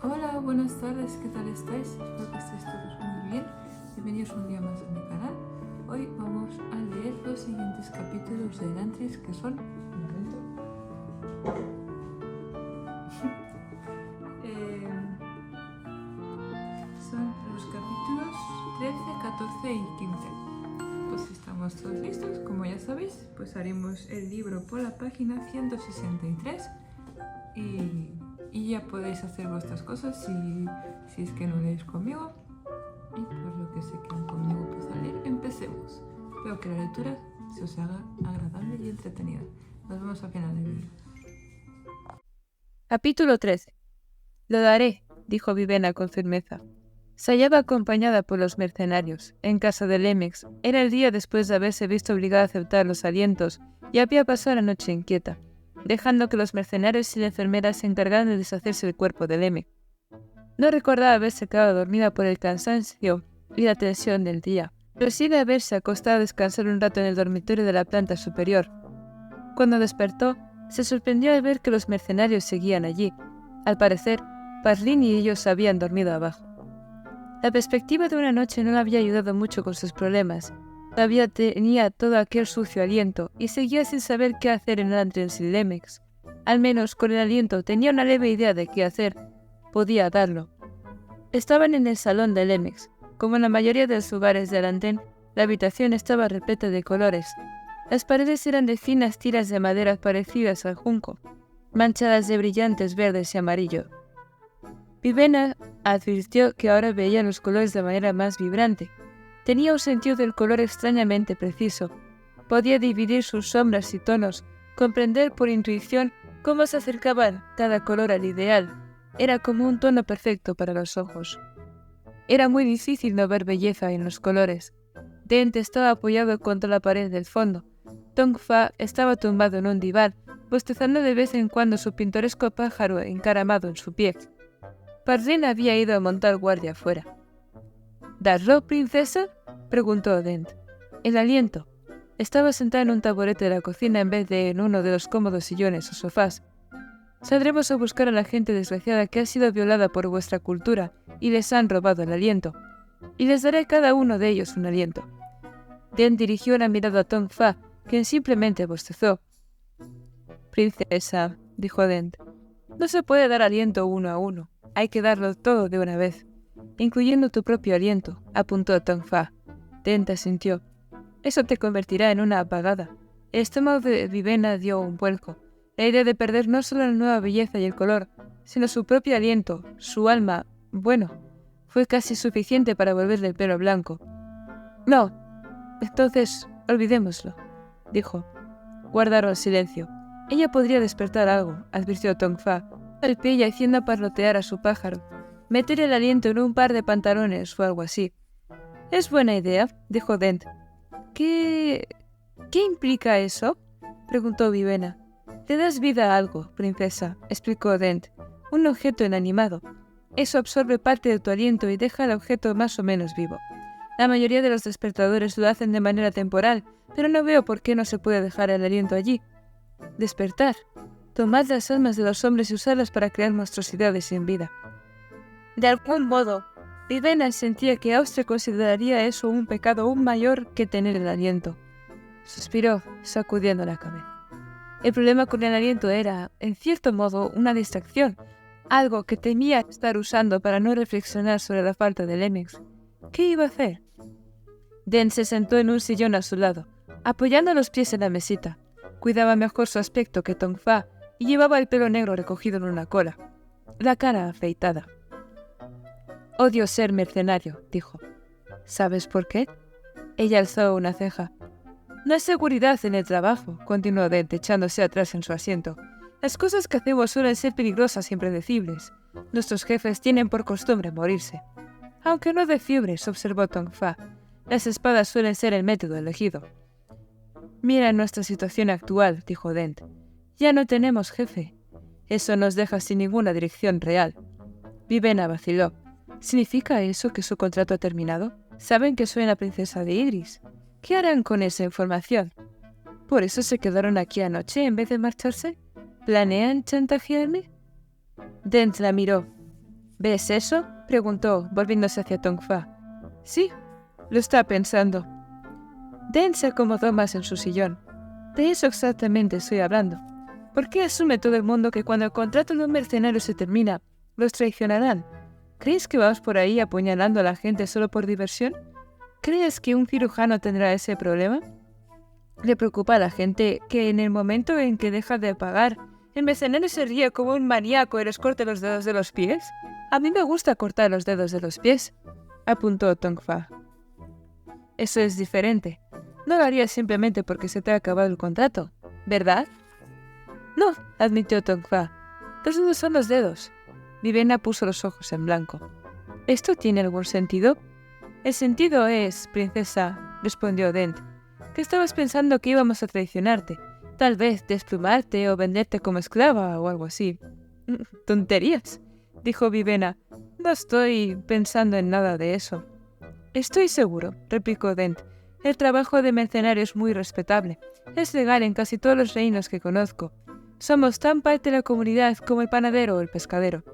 Hola, buenas tardes, ¿qué tal estáis? Espero que estéis todos muy bien. Bienvenidos un día más a mi canal. Hoy vamos a leer los siguientes capítulos de Elantris, que son... Un momento. Son los capítulos 13, 14 y 15. Pues si estamos todos listos, como ya sabéis, pues haremos el libro por la página 163 y ya podéis hacer vuestras cosas si es que no leéis conmigo. Y por lo que se quedan conmigo, pues a leer, empecemos. Espero que la lectura se os haga agradable y entretenida. Nos vemos al final del vídeo. Capítulo 13. Lo daré, dijo Vivena con firmeza. Se hallaba acompañada por los mercenarios, en casa de Lemex. Era el día después de haberse visto obligada a aceptar los alientos y había pasado la noche inquieta, dejando que los mercenarios y la enfermera se encargaran de deshacerse del cuerpo de Lemex. No recordaba haberse quedado dormida por el cansancio y la tensión del día, pero sí de haberse acostado a descansar un rato en el dormitorio de la planta superior. Cuando despertó, se sorprendió al ver que los mercenarios seguían allí. Al parecer, Parlin y ellos habían dormido abajo. La perspectiva de una noche no le había ayudado mucho con sus problemas. Todavía tenía todo aquel sucio aliento y seguía sin saber qué hacer en Elantris sin Lemex. Al menos con el aliento tenía una leve idea de qué hacer. Podía darlo. Estaban en el salón de Lemex. Como en la mayoría de los lugares de Elantén, la habitación estaba repleta de colores. Las paredes eran de finas tiras de madera parecidas al junco, manchadas de brillantes verdes y amarillo. Vivena advirtió que ahora veía los colores de manera más vibrante. Tenía un sentido del color extrañamente preciso. Podía dividir sus sombras y tonos, comprender por intuición cómo se acercaban cada color al ideal. Era como un tono perfecto para los ojos. Era muy difícil no ver belleza en los colores. Dent estaba apoyado contra la pared del fondo. Tong Fa estaba tumbado en un diván, bostezando de vez en cuando su pintoresco pájaro encaramado en su pie. Parlin había ido a montar guardia afuera. ¿Darlo, princesa?, preguntó Dent. El aliento. Estaba sentada en un taburete de la cocina en vez de en uno de los cómodos sillones o sofás. Saldremos a buscar a la gente desgraciada que ha sido violada por vuestra cultura y les han robado el aliento. Y les daré a cada uno de ellos un aliento. Dent dirigió una mirada a Tong Fa, quien simplemente bostezó. Princesa, dijo Dent, no se puede dar aliento uno a uno. Hay que darlo todo de una vez, incluyendo tu propio aliento, apuntó Tong Fa. Dent asintió. Eso te convertirá en una apagada. El estómago de Vivena dio un vuelco. La idea de perder no solo la nueva belleza y el color, sino su propio aliento, su alma, bueno, fue casi suficiente para volverle el pelo blanco. No, entonces olvidémoslo, dijo. Guardaron silencio. Ella podría despertar algo, advirtió Tong Fa, al pie y haciendo parlotear a su pájaro. Meter el aliento en un par de pantalones o algo así. Es buena idea, dijo Dent. ¿Qué implica eso?, preguntó Vivena. Te das vida a algo, princesa, explicó Dent. Un objeto inanimado. Eso absorbe parte de tu aliento y deja al objeto más o menos vivo. La mayoría de los despertadores lo hacen de manera temporal, pero no veo por qué no se puede dejar el aliento allí. Despertar. Tomad las almas de los hombres y usarlas para crear monstruosidades sin vida. De algún modo, Vivena sentía que Austria consideraría eso un pecado aún mayor que tener el aliento. Suspiró, sacudiendo la cabeza. El problema con el aliento era, en cierto modo, una distracción, algo que temía estar usando para no reflexionar sobre la falta de Lemex. ¿Qué iba a hacer? Dent se sentó en un sillón a su lado, apoyando los pies en la mesita. Cuidaba mejor su aspecto que Tong Fa y llevaba el pelo negro recogido en una cola, la cara afeitada. Odio ser mercenario, dijo. ¿Sabes por qué? Ella alzó una ceja. No hay seguridad en el trabajo, continuó Dent echándose atrás en su asiento. Las cosas que hacemos suelen ser peligrosas y impredecibles. Nuestros jefes tienen por costumbre morirse. Aunque no de fiebres, observó Tong Fa. Las espadas suelen ser el método elegido. Mira nuestra situación actual, dijo Dent. Ya no tenemos jefe. Eso nos deja sin ninguna dirección real. Vivena vaciló. ¿Significa eso que su contrato ha terminado? Saben que soy la princesa de Idris. ¿Qué harán con esa información? ¿Por eso se quedaron aquí anoche en vez de marcharse? ¿Planean chantajearme? Dent la miró. ¿Ves eso?, preguntó, volviéndose hacia Tongfa. Sí, lo está pensando. Dent se acomodó más en su sillón. De eso exactamente estoy hablando. ¿Por qué asume todo el mundo que cuando el contrato de un mercenario se termina, los traicionarán? ¿Crees que vamos por ahí apuñalando a la gente solo por diversión? ¿Crees que un cirujano tendrá ese problema? ¿Le preocupa a la gente que en el momento en que deja de pagar, el mercenario se ríe como un maníaco y les corte los dedos de los pies? A mí me gusta cortar los dedos de los pies, apuntó Tongfa. Eso es diferente. No lo harías simplemente porque se te ha acabado el contrato, ¿verdad? No, admitió Tongfa. Los dedos son los dedos. Vivena puso los ojos en blanco. ¿Esto tiene algún sentido? El sentido es, princesa, respondió Dent, que estabas pensando que íbamos a traicionarte, tal vez desplumarte o venderte como esclava o algo así. Tonterías, dijo Vivena. No estoy pensando en nada de eso. Estoy seguro, replicó Dent. El trabajo de mercenario es muy respetable. Es legal en casi todos los reinos que conozco. Somos tan parte de la comunidad como el panadero o el pescadero.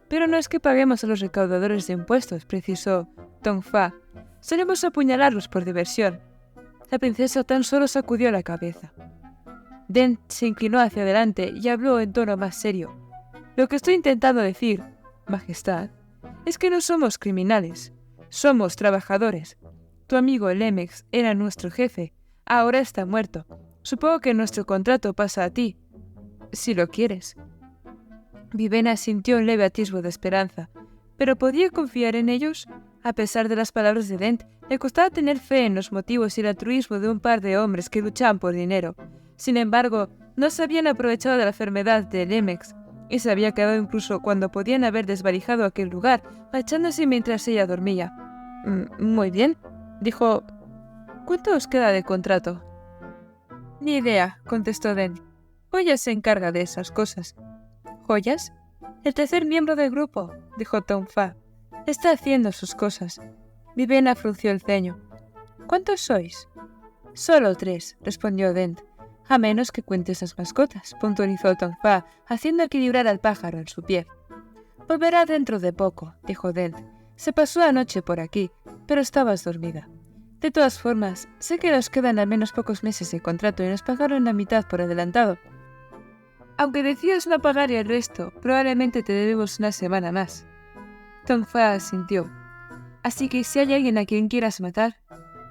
Pero no es que paguemos a los recaudadores de impuestos, precisó Tongfa. Solemos apuñalarlos por diversión. La princesa tan solo sacudió la cabeza. Dent se inclinó hacia adelante y habló en tono más serio. Lo que estoy intentando decir, Majestad, es que no somos criminales. Somos trabajadores. Tu amigo Lemex era nuestro jefe. Ahora está muerto. Supongo que nuestro contrato pasa a ti. Si lo quieres. Vivena sintió un leve atisbo de esperanza. ¿Pero podía confiar en ellos? A pesar de las palabras de Dent, le costaba tener fe en los motivos y el altruismo de un par de hombres que luchaban por dinero. Sin embargo, no se habían aprovechado de la enfermedad de Lemex y se había quedado incluso cuando podían haber desvalijado aquel lugar, marchándose mientras ella dormía. Muy bien, dijo. ¿Cuánto os queda de contrato? Ni idea, contestó Dent. Joyas se encarga de esas cosas. ¿Joyas? El tercer miembro del grupo, dijo Tongfa. Está haciendo sus cosas. Vivena frunció el ceño. ¿Cuántos sois? Solo 3, respondió Dent. A menos que cuentes las mascotas, puntualizó Tongfa, haciendo equilibrar al pájaro en su pie. Volverá dentro de poco, dijo Dent. Se pasó anoche por aquí, pero estabas dormida. De todas formas, sé que nos quedan al menos pocos meses de contrato y nos pagaron la mitad por adelantado. Aunque decidas no pagar el resto, probablemente te debemos una semana más. Tongfa asintió. Así que si hay alguien a quien quieras matar,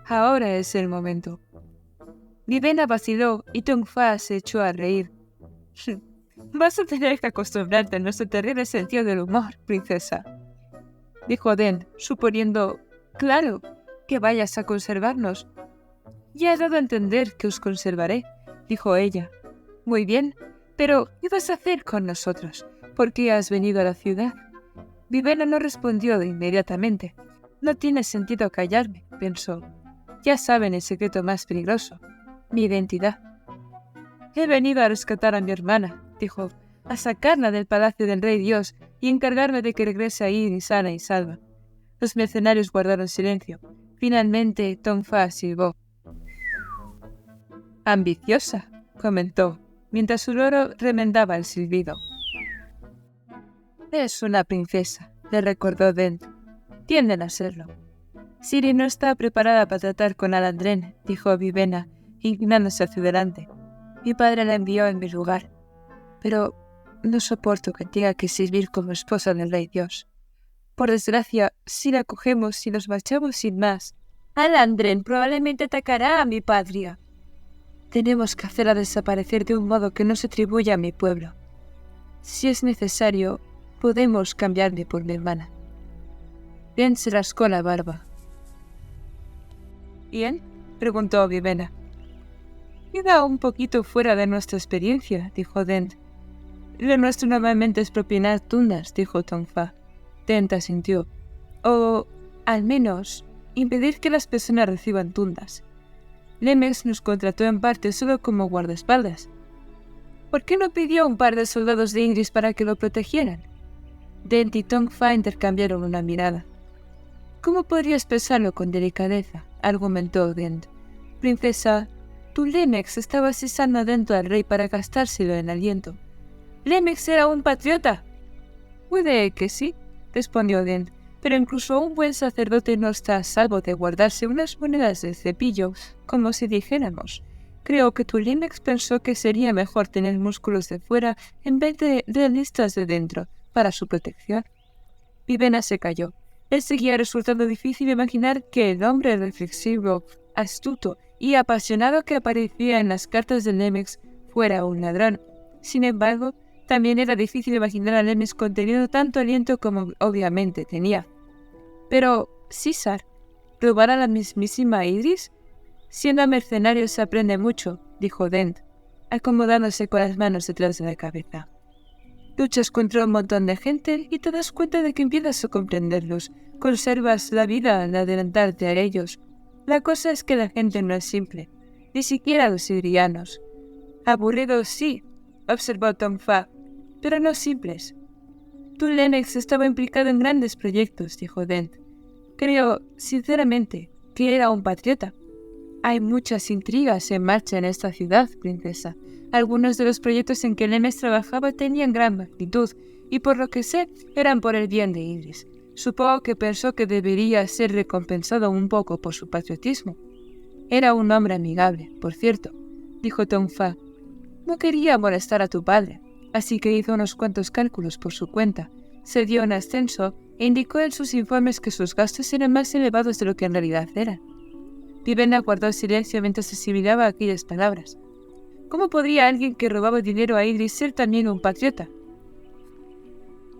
ahora es el momento. Vivena vaciló y Tongfa se echó a reír. Vas a tener que acostumbrarte a nuestro terrible sentido del humor, princesa, dijo Dent, suponiendo, claro, que vayas a conservarnos. Ya he dado a entender que os conservaré, dijo ella. Muy bien, pero ¿qué vas a hacer con nosotros? ¿Por qué has venido a la ciudad? Vivena no respondió de inmediatamente. No tiene sentido callarme, pensó. Ya saben el secreto más peligroso, mi identidad. He venido a rescatar a mi hermana, dijo, a sacarla del palacio del rey Dios y encargarme de que regrese ahí sana y salva. Los mercenarios guardaron silencio. Finalmente, Tongfa silbó. Ambiciosa, comentó, mientras su loro remendaba el silbido. Es una princesa, le recordó Dent. Tienden a serlo. Ciri no está preparada para tratar con Alandren, dijo Vivena, inclinándose hacia adelante. Mi padre la envió en mi lugar. Pero no soporto que tenga que servir como esposa del rey Dios. Por desgracia, si la cogemos y nos marchamos sin más, Alandren probablemente atacará a mi patria. Tenemos que hacerla desaparecer de un modo que no se atribuya a mi pueblo. Si es necesario, podemos cambiarme por mi hermana. Dent se rascó la barba. ¿Bien? Preguntó Vivena. Queda un poquito fuera de nuestra experiencia, dijo Dent. Lo nuestro normalmente es propinar tundas, dijo Tongfa. Dent asintió. O, al menos, impedir que las personas reciban tundas. Lemex nos contrató en parte solo como guardaespaldas. ¿Por qué no pidió un par de soldados de Indris para que lo protegieran? Dent y Tongfa intercambiaron una mirada. ¿Cómo podría expresarlo con delicadeza?, argumentó Dent. Princesa, tu Lemex estaba cesando dentro al rey para gastárselo en aliento. ¿Lemex era un patriota? Puede que sí, respondió Dent, pero incluso un buen sacerdote no está a salvo de guardarse unas monedas de cepillo, como si dijéramos. Creo que tu Limex pensó que sería mejor tener músculos de fuera en vez de realistas de dentro, para su protección. Vivena se calló. Le seguía resultando difícil imaginar que el hombre reflexivo, astuto y apasionado que aparecía en las cartas de Lemex fuera un ladrón. Sin embargo, también era difícil imaginar a Lemex conteniendo tanto aliento como obviamente tenía. Pero, César, ¿robar a la mismísima Idris? Siendo mercenario se aprende mucho, dijo Dent, acomodándose con las manos detrás de la cabeza. Luchas contra un montón de gente y te das cuenta de que empiezas a comprenderlos. Conservas la vida al adelantarte a ellos. La cosa es que la gente no es simple, ni siquiera los idrianos. Aburridos sí, observó Tong Fa, pero no simples. Tu Lennox estaba implicado en grandes proyectos, dijo Dent. Creo, sinceramente, que era un patriota. Hay muchas intrigas en marcha en esta ciudad, princesa. Algunos de los proyectos en que Lemes trabajaba tenían gran magnitud, y por lo que sé, eran por el bien de Idris. Supongo que pensó que debería ser recompensado un poco por su patriotismo. Era un hombre amigable, por cierto, dijo Tong Fa. No quería molestar a tu padre, así que hizo unos cuantos cálculos por su cuenta, se dio un ascenso e indicó en sus informes que sus gastos eran más elevados de lo que en realidad eran. Vivena guardó silencio mientras asimilaba aquellas palabras. ¿Cómo podría alguien que robaba dinero a Idris ser también un patriota?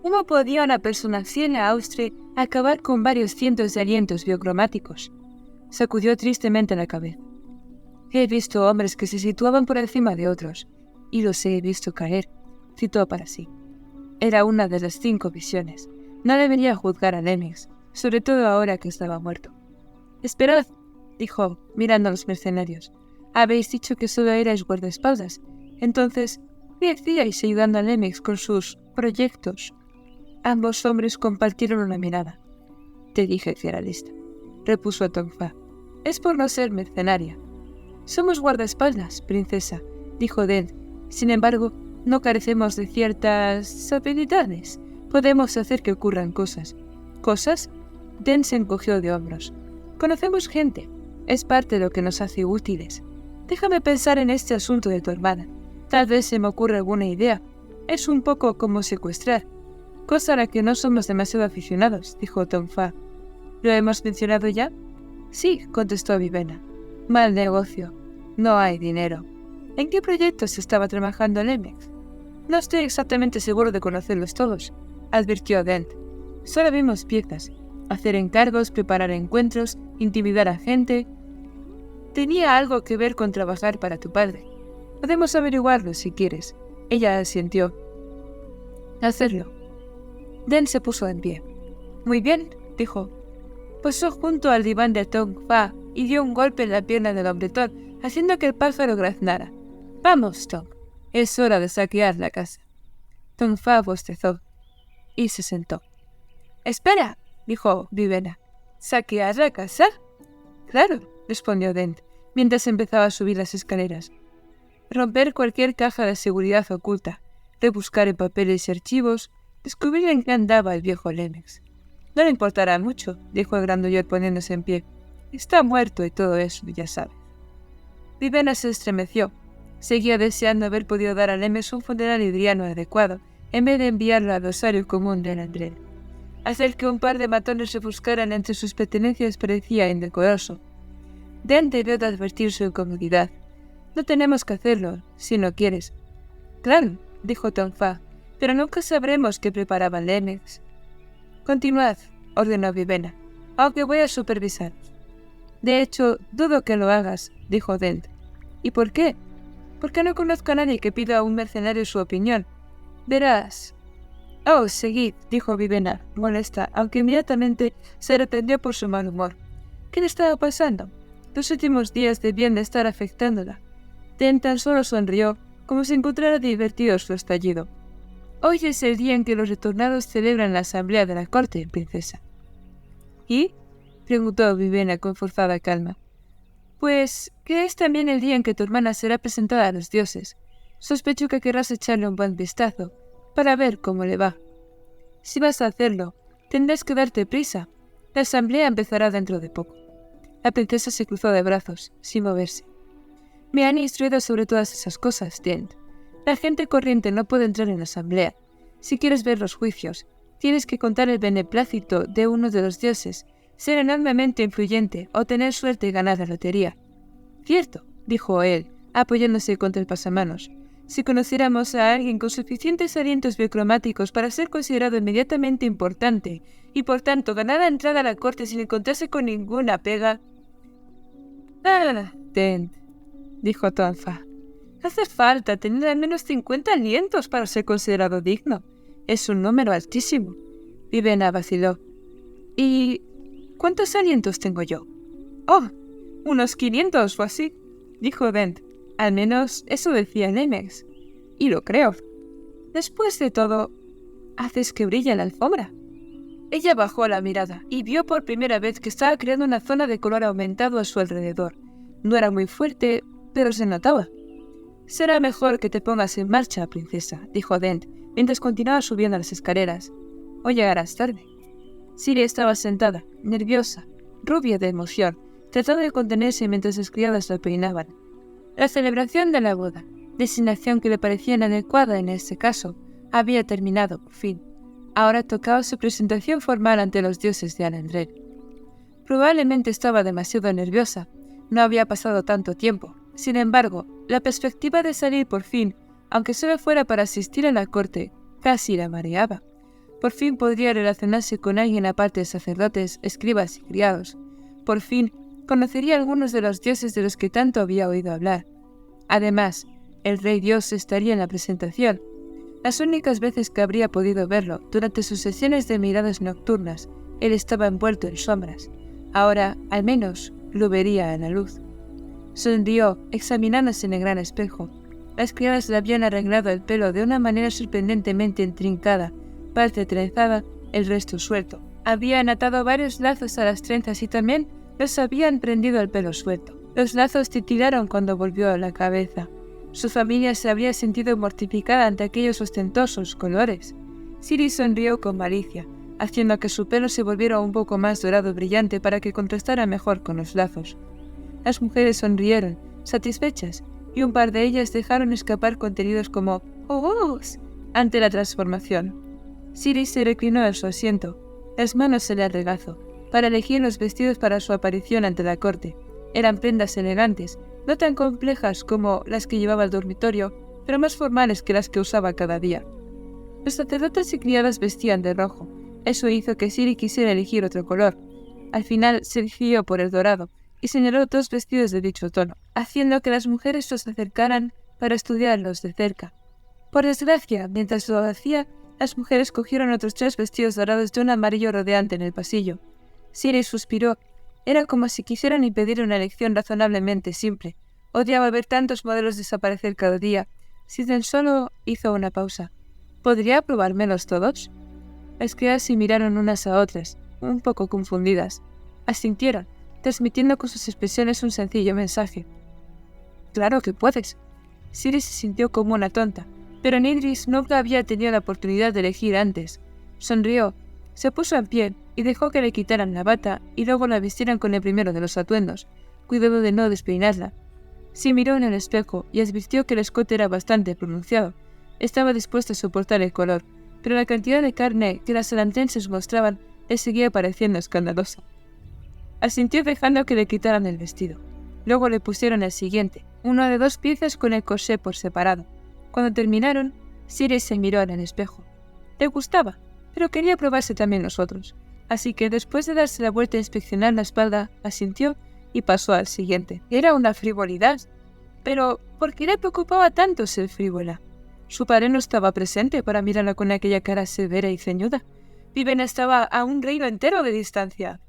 ¿Cómo podía una persona fiel a Austria acabar con varios cientos de alientos biocromáticos? Sacudió tristemente la cabeza. He visto hombres que se situaban por encima de otros, y los he visto caer, citó para sí. Era una de las 5 visiones. No debería juzgar a Lemex, sobre todo ahora que estaba muerto. Esperad, dijo, mirando a los mercenarios. Habéis dicho que solo erais guardaespaldas. Entonces, ¿qué hacíais ayudando a Lemex con sus proyectos? Ambos hombres compartieron una mirada. Te dije que era lista, repuso Tong Fa. Es por no ser mercenaria. Somos guardaespaldas, princesa, dijo Dent. Sin embargo, no carecemos de ciertas habilidades. Podemos hacer que ocurran cosas. ¿Cosas? Dent se encogió de hombros. Conocemos gente. Es parte de lo que nos hace útiles. Déjame pensar en este asunto de tu hermana. Tal vez se me ocurra alguna idea. Es un poco como secuestrar. Cosa a la que no somos demasiado aficionados, dijo Tong Fa. ¿Lo hemos mencionado ya? Sí, contestó Vivena. Mal negocio. No hay dinero. ¿En qué proyectos estaba trabajando Lemex? No estoy exactamente seguro de conocerlos todos, advirtió Dent. Solo vimos piezas. Hacer encargos, preparar encuentros, intimidar a gente. Tenía algo que ver con trabajar para tu padre. Podemos averiguarlo si quieres. Ella asintió. Hacerlo. Dent se puso en pie. Muy bien, dijo. Pasó junto al diván de Tong Fa y dio un golpe en la pierna del hombretón, haciendo que el pájaro graznara. Vamos, Tong. Es hora de saquear la casa. Tong Fa bostezó y se sentó. Espera, dijo Vivena. ¿Saquear la casa? Claro, respondió Dent, mientras empezaba a subir las escaleras. Romper cualquier caja de seguridad oculta, rebuscar en papeles y archivos, descubrir en qué andaba el viejo Lemex. No le importará mucho, dijo el grandullor poniéndose en pie. Está muerto y todo eso, ya sabes. Vivena se estremeció. Seguía deseando haber podido dar a Lemex un funeral idriano adecuado, en vez de enviarlo al osario común de Landrel. Hacer que un par de matones se buscaran entre sus pertenencias parecía indecoroso. Dent debió de advertir su incomodidad. No tenemos que hacerlo, si no quieres. Claro, dijo Tong Fa, pero nunca sabremos qué preparaba Lemex. Continuad, ordenó Vivena, aunque voy a supervisar. De hecho, dudo que lo hagas, dijo Dent. ¿Y por qué? Porque no conozco a nadie que pida a un mercenario su opinión. Verás. Oh, seguid, dijo Vivena, molesta, aunque inmediatamente se arrepintió por su mal humor. ¿Qué le estaba pasando? Los últimos días debían de estar afectándola. Dent tan solo sonrió, como si encontrara divertido su estallido. Hoy es el día en que los retornados celebran la asamblea de la corte, princesa. ¿Y? Preguntó Vivena con forzada calma. Pues que es también el día en que tu hermana será presentada a los dioses. Sospecho que querrás echarle un buen vistazo, para ver cómo le va. Si vas a hacerlo, Tendrás que darte prisa. La asamblea empezará dentro de poco. La princesa se cruzó de brazos, sin moverse. Me han instruido sobre todas esas cosas, Dent. La gente corriente no puede entrar en la asamblea. Si quieres ver los juicios, tienes que contar el beneplácito de uno de los dioses, ser enormemente influyente o tener suerte y ganar la lotería. Cierto, dijo él, apoyándose contra el pasamanos. Si conociéramos a alguien con suficientes alientos biocromáticos para ser considerado inmediatamente importante y por tanto ganar la entrada a la corte sin encontrarse con ninguna pega... Dent, dijo Tonfa. Hace falta tener al menos 50 alientos para ser considerado digno. Es un número altísimo. Vivena vaciló. ¿Y cuántos alientos tengo yo? Oh, unos 500 o así, dijo Dent. Al menos eso decía Nemex. Y lo creo. Después de todo, haces que brille la alfombra. Ella bajó la mirada y vio por primera vez que estaba creando una zona de color aumentado a su alrededor. No era muy fuerte, pero se notaba. Será mejor que te pongas en marcha, princesa, dijo Dent, mientras continuaba subiendo las escaleras. O llegarás tarde. Ciri estaba sentada, nerviosa, rubia de emoción, tratando de contenerse mientras las criadas la peinaban. La celebración de la boda, designación que le parecía inadecuada en este caso, había terminado por fin. Ahora tocaba su presentación formal ante los dioses de Alandren. Probablemente estaba demasiado nerviosa. No había pasado tanto tiempo. Sin embargo, la perspectiva de salir por fin, aunque solo fuera para asistir a la corte, casi la mareaba. Por fin podría relacionarse con alguien aparte de sacerdotes, escribas y criados. Por fin conocería a algunos de los dioses de los que tanto había oído hablar. Además, el rey dios estaría en la presentación. Las únicas veces que habría podido verlo, durante sus sesiones de miradas nocturnas, él estaba envuelto en sombras. Ahora, al menos, lo vería a la luz. Sonrió, examinándose en el gran espejo. Las criadas le habían arreglado el pelo de una manera sorprendentemente intrincada, parte trenzada, el resto suelto. Habían atado varios lazos a las trenzas y también los habían prendido el pelo suelto. Los lazos titilaron cuando volvió a la cabeza. Su familia se habría sentido mortificada ante aquellos ostentosos colores. Ciri sonrió con malicia, haciendo que su pelo se volviera un poco más dorado y brillante para que contrastara mejor con los lazos. Las mujeres sonrieron, satisfechas, y un par de ellas dejaron escapar contenidos como «¡Oh!» ante la transformación. Ciri se reclinó en su asiento, las manos en el regazo, para elegir los vestidos para su aparición ante la corte. Eran prendas elegantes, no tan complejas como las que llevaba al dormitorio, pero más formales que las que usaba cada día. Los sacerdotes y criadas vestían de rojo. Eso hizo que Ciri quisiera elegir otro color. Al final se decidió por el dorado, y señaló 2 vestidos de dicho tono, haciendo que las mujeres se acercaran para estudiarlos de cerca. Por desgracia, mientras lo hacía, las mujeres cogieron otros 3 vestidos dorados de un amarillo rodeante en el pasillo. Ciri suspiró. Era como si quisieran impedir una elección razonablemente simple. Odiaba ver tantos modelos desaparecer cada día. Si tan solo hizo una pausa. ¿Podría probármelos todos? Las criadas se miraron unas a otras, un poco confundidas. Asintieron, transmitiendo con sus expresiones un sencillo mensaje. «Claro que puedes». Ciri se sintió como una tonta, pero Nidris nunca había tenido la oportunidad de elegir antes. Sonrió, se puso en pie y dejó que le quitaran la bata y luego la vistieran con el primero de los atuendos, cuidando de no despeinarla. Se miró en el espejo y advirtió que el escote era bastante pronunciado. Estaba dispuesto a soportar el color, pero la cantidad de carne que las alantenses mostraban le seguía pareciendo escandalosa. Asintió dejando que le quitaran el vestido. Luego le pusieron el siguiente, uno de 2 piezas con el corsé por separado. Cuando terminaron, Ciri se miró en el espejo. Le gustaba, pero quería probarse también los otros. Así que después de darse la vuelta a inspeccionar la espalda, asintió y pasó al siguiente. Era una frivolidad. Pero, ¿por qué le preocupaba tanto ser frívola? Su padre no estaba presente para mirarla con aquella cara severa y ceñuda. Vivena estaba a un reino entero de distancia.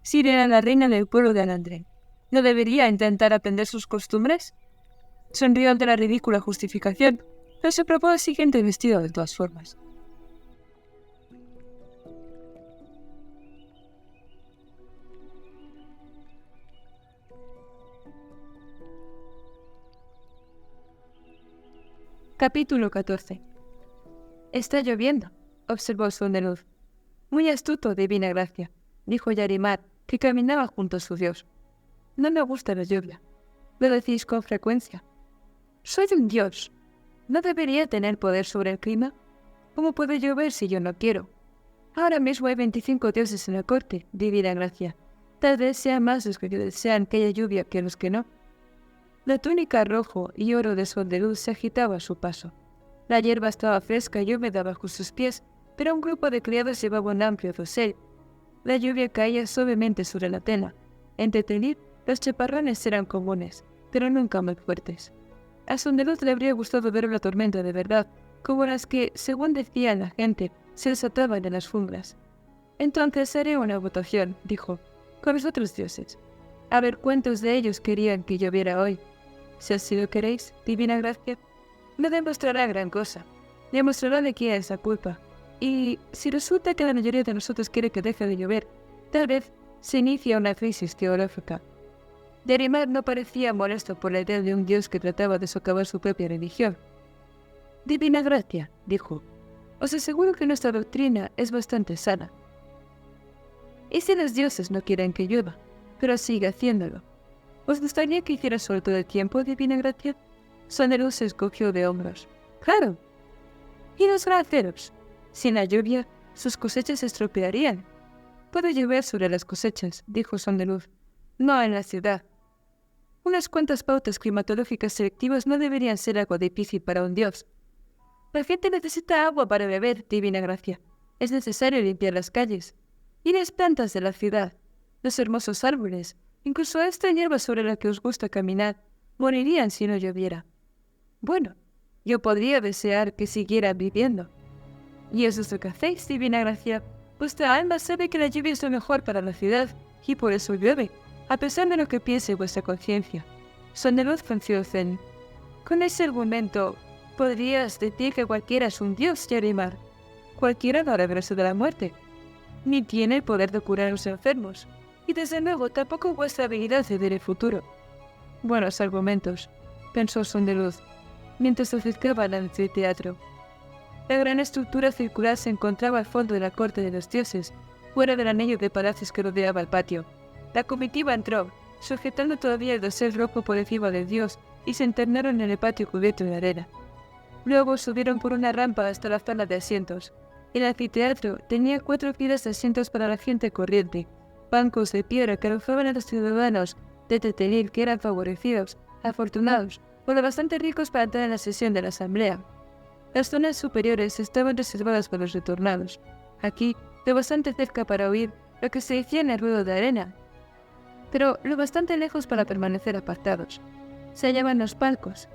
Ciri era la reina del pueblo de Alandren. ¿No debería intentar aprender sus costumbres? Sonrió ante la ridícula justificación, pero se probó el siguiente vestido de todas formas. Capítulo 14. Está lloviendo, observó Sonderud. Muy astuto, divina gracia, dijo Yarimar, que caminaba junto a su dios. No me gusta la lluvia. Lo decís con frecuencia. Soy un dios. ¿No debería tener poder sobre el clima? ¿Cómo puedo llover si yo no quiero? Ahora mismo hay 25 dioses en la corte, divina gracia. Tal vez sean más los que desean que haya lluvia que los que no. La túnica rojo y oro de sol de luz se agitaba a su paso. La hierba estaba fresca y húmeda bajo sus pies, pero un grupo de criados llevaba un amplio dosel. La lluvia caía suavemente sobre la tela. En Tetenir, los chaparrones eran comunes, pero nunca muy fuertes. A Sondeluz le habría gustado ver una tormenta de verdad, como las que, según decía la gente, se desataban en las junglas. Entonces haré una votación, dijo, con los otros dioses. A ver cuántos de ellos querían que lloviera hoy. Si así lo queréis, divina gracia, no demostrará gran cosa. Demostrará de quién es la culpa. Y si resulta que la mayoría de nosotros quiere que deje de llover, tal vez se inicia una crisis teológica. Yarimar no parecía molesto por la idea de un dios que trataba de socavar su propia religión. Divina gracia, dijo, os aseguro que nuestra doctrina es bastante sana. ¿Y si los dioses no quieren que llueva, pero sigue haciéndolo? ¿Os gustaría que hiciera sol todo el tiempo, divina gracia? Sondeluz se escogió de hombros. ¡Claro! ¿Y los granjeros? Sin la lluvia, sus cosechas se estropearían. Puede llover sobre las cosechas, dijo Sondeluz. No en la ciudad. Unas cuantas pautas climatológicas selectivas no deberían ser algo difícil para un dios. La gente necesita agua para beber, divina gracia. Es necesario limpiar las calles. Y las plantas de la ciudad, los hermosos árboles, incluso esta hierba sobre la que os gusta caminar, morirían si no lloviera. Bueno, yo podría desear que siguiera viviendo. Y eso es lo que hacéis, divina gracia. Vuestra alma sabe que la lluvia es lo mejor para la ciudad, y por eso llueve, a pesar de lo que piense vuestra conciencia. Sondeluz frunció el ceño. Con ese argumento, podrías decir que cualquiera es un dios, Yarimar. Cualquiera no regresa de la muerte, ni tiene el poder de curar a los enfermos, y desde luego tampoco vuestra habilidad de ver el futuro. Buenos argumentos, pensó Sondeluz, mientras se acercaba al anfiteatro. La gran estructura circular se encontraba al fondo de la corte de los dioses, fuera del anillo de palacios que rodeaba el patio. La comitiva entró, sujetando todavía el dosel rojo por encima del dios, y se internaron en el patio cubierto de arena. Luego subieron por una rampa hasta la sala de asientos. El anfiteatro tenía 4 filas de asientos para la gente corriente, bancos de piedra que alojaban a los ciudadanos de Tetenir que eran favorecidos, afortunados, o lo bastante ricos para entrar en la sesión de la asamblea. Las zonas superiores estaban reservadas para los retornados. Aquí, lo bastante cerca para oír lo que se decía en el ruido de arena, pero lo bastante lejos para permanecer apartados. Se hallaban los palcos,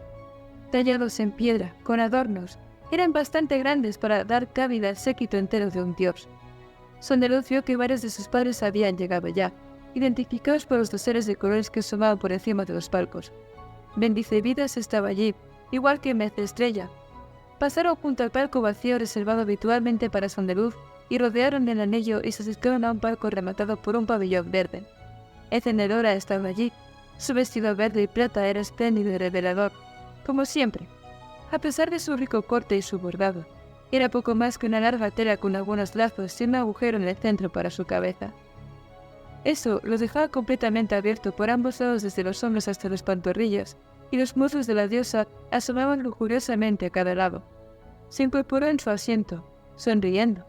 tallados en piedra, con adornos. Eran bastante grandes para dar cabida al séquito entero de un dios. Sondeluz vio que varios de sus padres habían llegado ya, identificados por los doseles de colores que asomaban por encima de los palcos. Bendicevidas estaba allí, igual que Mecestrella. Pasaron junto al palco vacío reservado habitualmente para Sondeluz y rodearon el anillo y se acercaron a un palco rematado por un pabellón verde. Encendedora estaba allí. Su vestido verde y plata era espléndido y revelador, como siempre. A pesar de su rico corte y su bordado, era poco más que una larga tela con algunos lazos y un agujero en el centro para su cabeza. Eso lo dejaba completamente abierto por ambos lados desde los hombros hasta las pantorrillas, y los muslos de la diosa asomaban lujuriosamente a cada lado. Se incorporó en su asiento, sonriendo.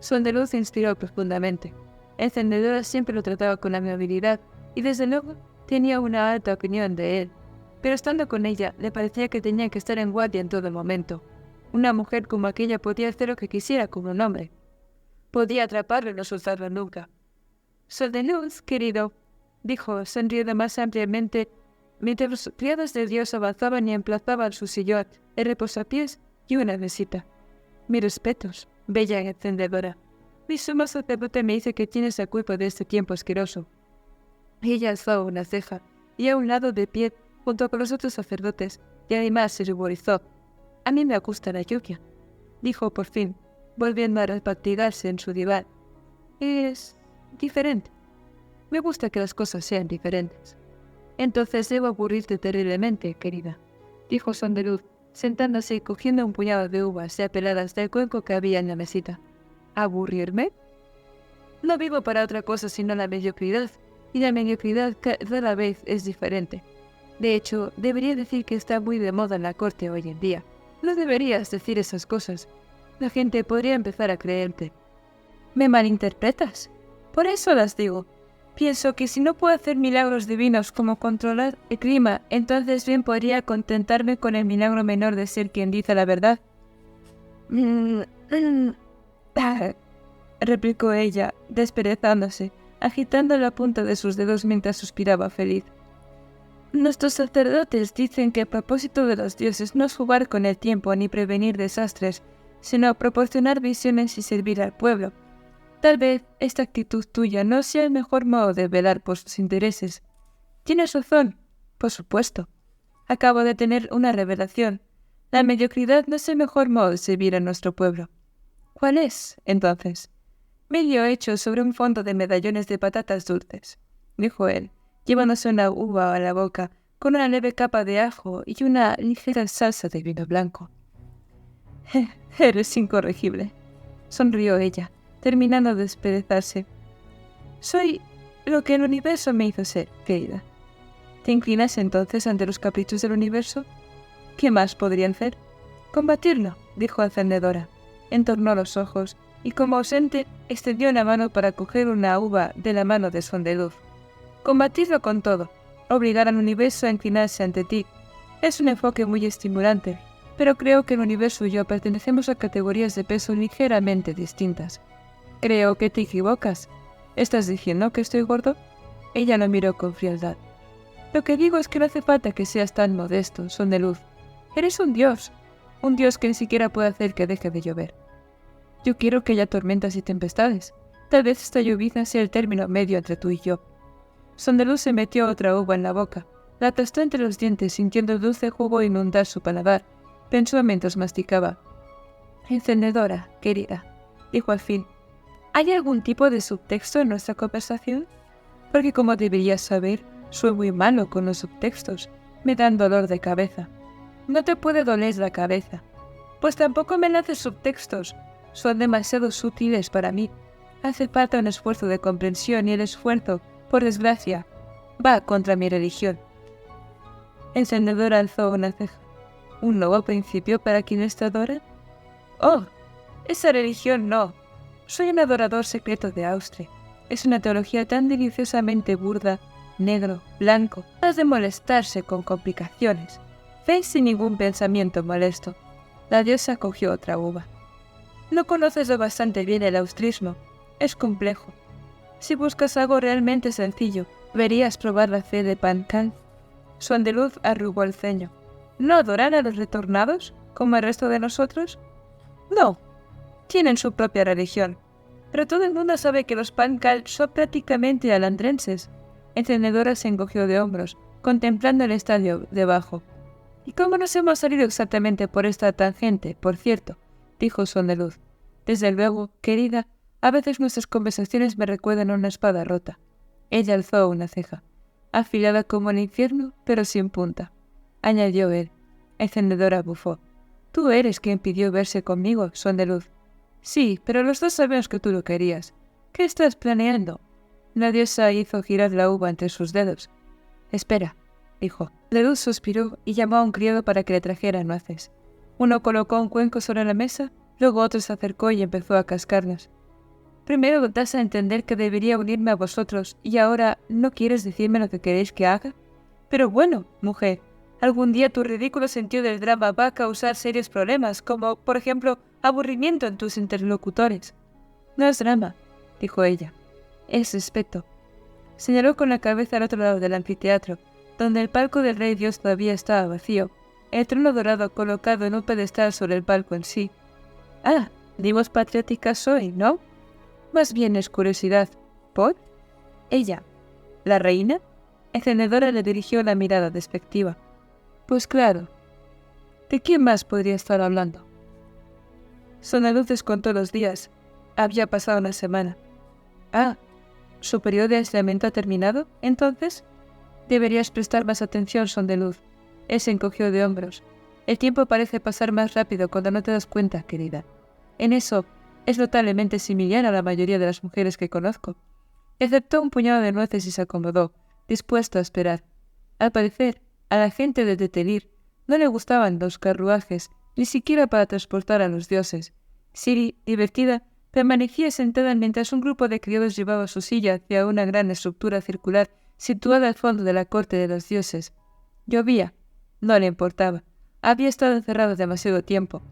Sondeluz se inspiró profundamente. Encendedora siempre lo trataba con amabilidad, y desde luego tenía una alta opinión de él. Pero estando con ella, le parecía que tenía que estar en guardia en todo momento. Una mujer como aquella podía hacer lo que quisiera con un hombre. Podía atraparlo y no soltarlo nunca. Sondeluz, querido, dijo, sonriendo más ampliamente, mientras los criados de Dios avanzaban y emplazaban su sillón, el reposapiés y una mesita. Mis respetos, bella encendedora. Mi sumo sacerdote me dice que tienes la culpa de este tiempo asqueroso. Ella alzó una ceja, y a un lado de pie, junto con los otros sacerdotes, y además se ruborizó. A mí me gusta la lluvia, dijo por fin, volviendo a repartirse en su diván. Es diferente. Me gusta que las cosas sean diferentes. Entonces debo aburrirte terriblemente, querida, dijo Sondeluz, sentándose y cogiendo un puñado de uvas ya peladas del cuenco que había en la mesita. ¿Aburrirme? No vivo para otra cosa sino la mediocridad, y la mediocridad cada vez es diferente. De hecho, debería decir que está muy de moda en la corte hoy en día. No deberías decir esas cosas. La gente podría empezar a creerte. ¿Me malinterpretas? Por eso las digo. Pienso que si no puedo hacer milagros divinos como controlar el clima, entonces bien podría contentarme con el milagro menor de ser quien dice la verdad. Replicó ella, desperezándose, agitando la punta de sus dedos mientras suspiraba feliz. Nuestros sacerdotes dicen que el propósito de los dioses no es jugar con el tiempo ni prevenir desastres, sino proporcionar visiones y servir al pueblo. Tal vez esta actitud tuya no sea el mejor modo de velar por sus intereses. Tienes razón, por supuesto. Acabo de tener una revelación. La mediocridad no es el mejor modo de servir a nuestro pueblo. ¿Cuál es, entonces? Medio hecho sobre un fondo de medallones de patatas dulces, dijo él, llevándose una uva a la boca con una leve capa de ajo y una ligera salsa de vino blanco. Eres incorregible, sonrió ella, terminando de desperezarse. Soy lo que el universo me hizo ser, querida. ¿Te inclinas entonces ante los caprichos del universo? ¿Qué más podrían hacer? Combatirlo, dijo encendedora. Entornó los ojos y, como ausente, extendió la mano para coger una uva de la mano de Sondeluz. Combatirlo con todo, obligar al universo a inclinarse ante ti. Es un enfoque muy estimulante, pero creo que el universo y yo pertenecemos a categorías de peso ligeramente distintas. Creo que te equivocas. ¿Estás diciendo que estoy gordo? Ella lo miró con frialdad. Lo que digo es que no hace falta que seas tan modesto, Sondeluz. Eres un dios que ni siquiera puede hacer que deje de llover. Yo quiero que haya tormentas y tempestades. Tal vez esta llovizna sea el término medio entre tú y yo. Sondeluz se metió otra uva en la boca, la aplastó entre los dientes sintiendo el dulce jugo inundar su paladar. Pensó mientras masticaba. Encendedora, querida, dijo al fin. ¿Hay algún tipo de subtexto en nuestra conversación? Porque como deberías saber, soy muy malo con los subtextos. Me dan dolor de cabeza. No te puede doler la cabeza. Pues tampoco me lances subtextos. Son demasiado sutiles para mí. Hace falta un esfuerzo de comprensión y el esfuerzo, por desgracia, va contra mi religión. Encendedora alzó una ceja. ¿Un nuevo principio para quienes te adoran? Oh, esa religión no. Soy un adorador secreto de Austria. Es una teología tan deliciosamente burda, negro, blanco, has de molestarse con complicaciones. Ve sin ningún pensamiento molesto. La diosa cogió otra uva. No conoces lo bastante bien el austrismo. Es complejo. Si buscas algo realmente sencillo, deberías probar la fe de Pancal. Sondeluz arrugó el ceño. ¿No adoran a los retornados, como el resto de nosotros? No. Tienen su propia religión. Pero todo el mundo sabe que los Pancal son prácticamente alandrenses. Encendedora se encogió de hombros, contemplando el estadio debajo. ¿Y cómo nos hemos salido exactamente por esta tangente, por cierto? Dijo Sondeluz. Desde luego, querida, a veces nuestras conversaciones me recuerdan a una espada rota. Ella alzó una ceja, afilada como el infierno, pero sin punta. Añadió él. Encendedora bufó. Tú eres quien pidió verse conmigo, Sondeluz. Sí, pero los dos sabemos que tú lo querías. ¿Qué estás planeando? La diosa hizo girar la uva entre sus dedos. Espera, dijo. Sondeluz suspiró y llamó a un criado para que le trajera nueces. Uno colocó un cuenco sobre la mesa, luego otro se acercó y empezó a cascarlas. Primero das a entender que debería unirme a vosotros y ahora ¿no quieres decirme lo que queréis que haga? Pero bueno, mujer, algún día tu ridículo sentido del drama va a causar serios problemas, como, por ejemplo, aburrimiento en tus interlocutores. No es drama, dijo ella. Es respeto. Señaló con la cabeza al otro lado del anfiteatro, donde el palco del rey Dios todavía estaba vacío, el trono dorado colocado en un pedestal sobre el palco en sí. Ah, dimos patrióticas hoy, ¿no? Más bien es curiosidad. ¿Por? Ella. ¿La reina? Encendedora le dirigió la mirada despectiva. Pues claro. ¿De quién más podría estar hablando? Sondeluz descontó los días. Había pasado una semana. Ah, ¿su periodo de aislamiento ha terminado, entonces? Deberías prestar más atención, Sondeluz. Él se encogió de hombros. El tiempo parece pasar más rápido cuando no te das cuenta, querida. En eso, Es notablemente similar a la mayoría de las mujeres que conozco. Aceptó un puñado de nueces y se acomodó, dispuesto a esperar. Al parecer, a la gente de Tetelir no le gustaban los carruajes, ni siquiera para transportar a los dioses. Ciri, divertida, permanecía sentada mientras un grupo de criados llevaba su silla hacia una gran estructura circular situada al fondo de la corte de los dioses. Llovía. No le importaba. Había estado encerrado demasiado tiempo.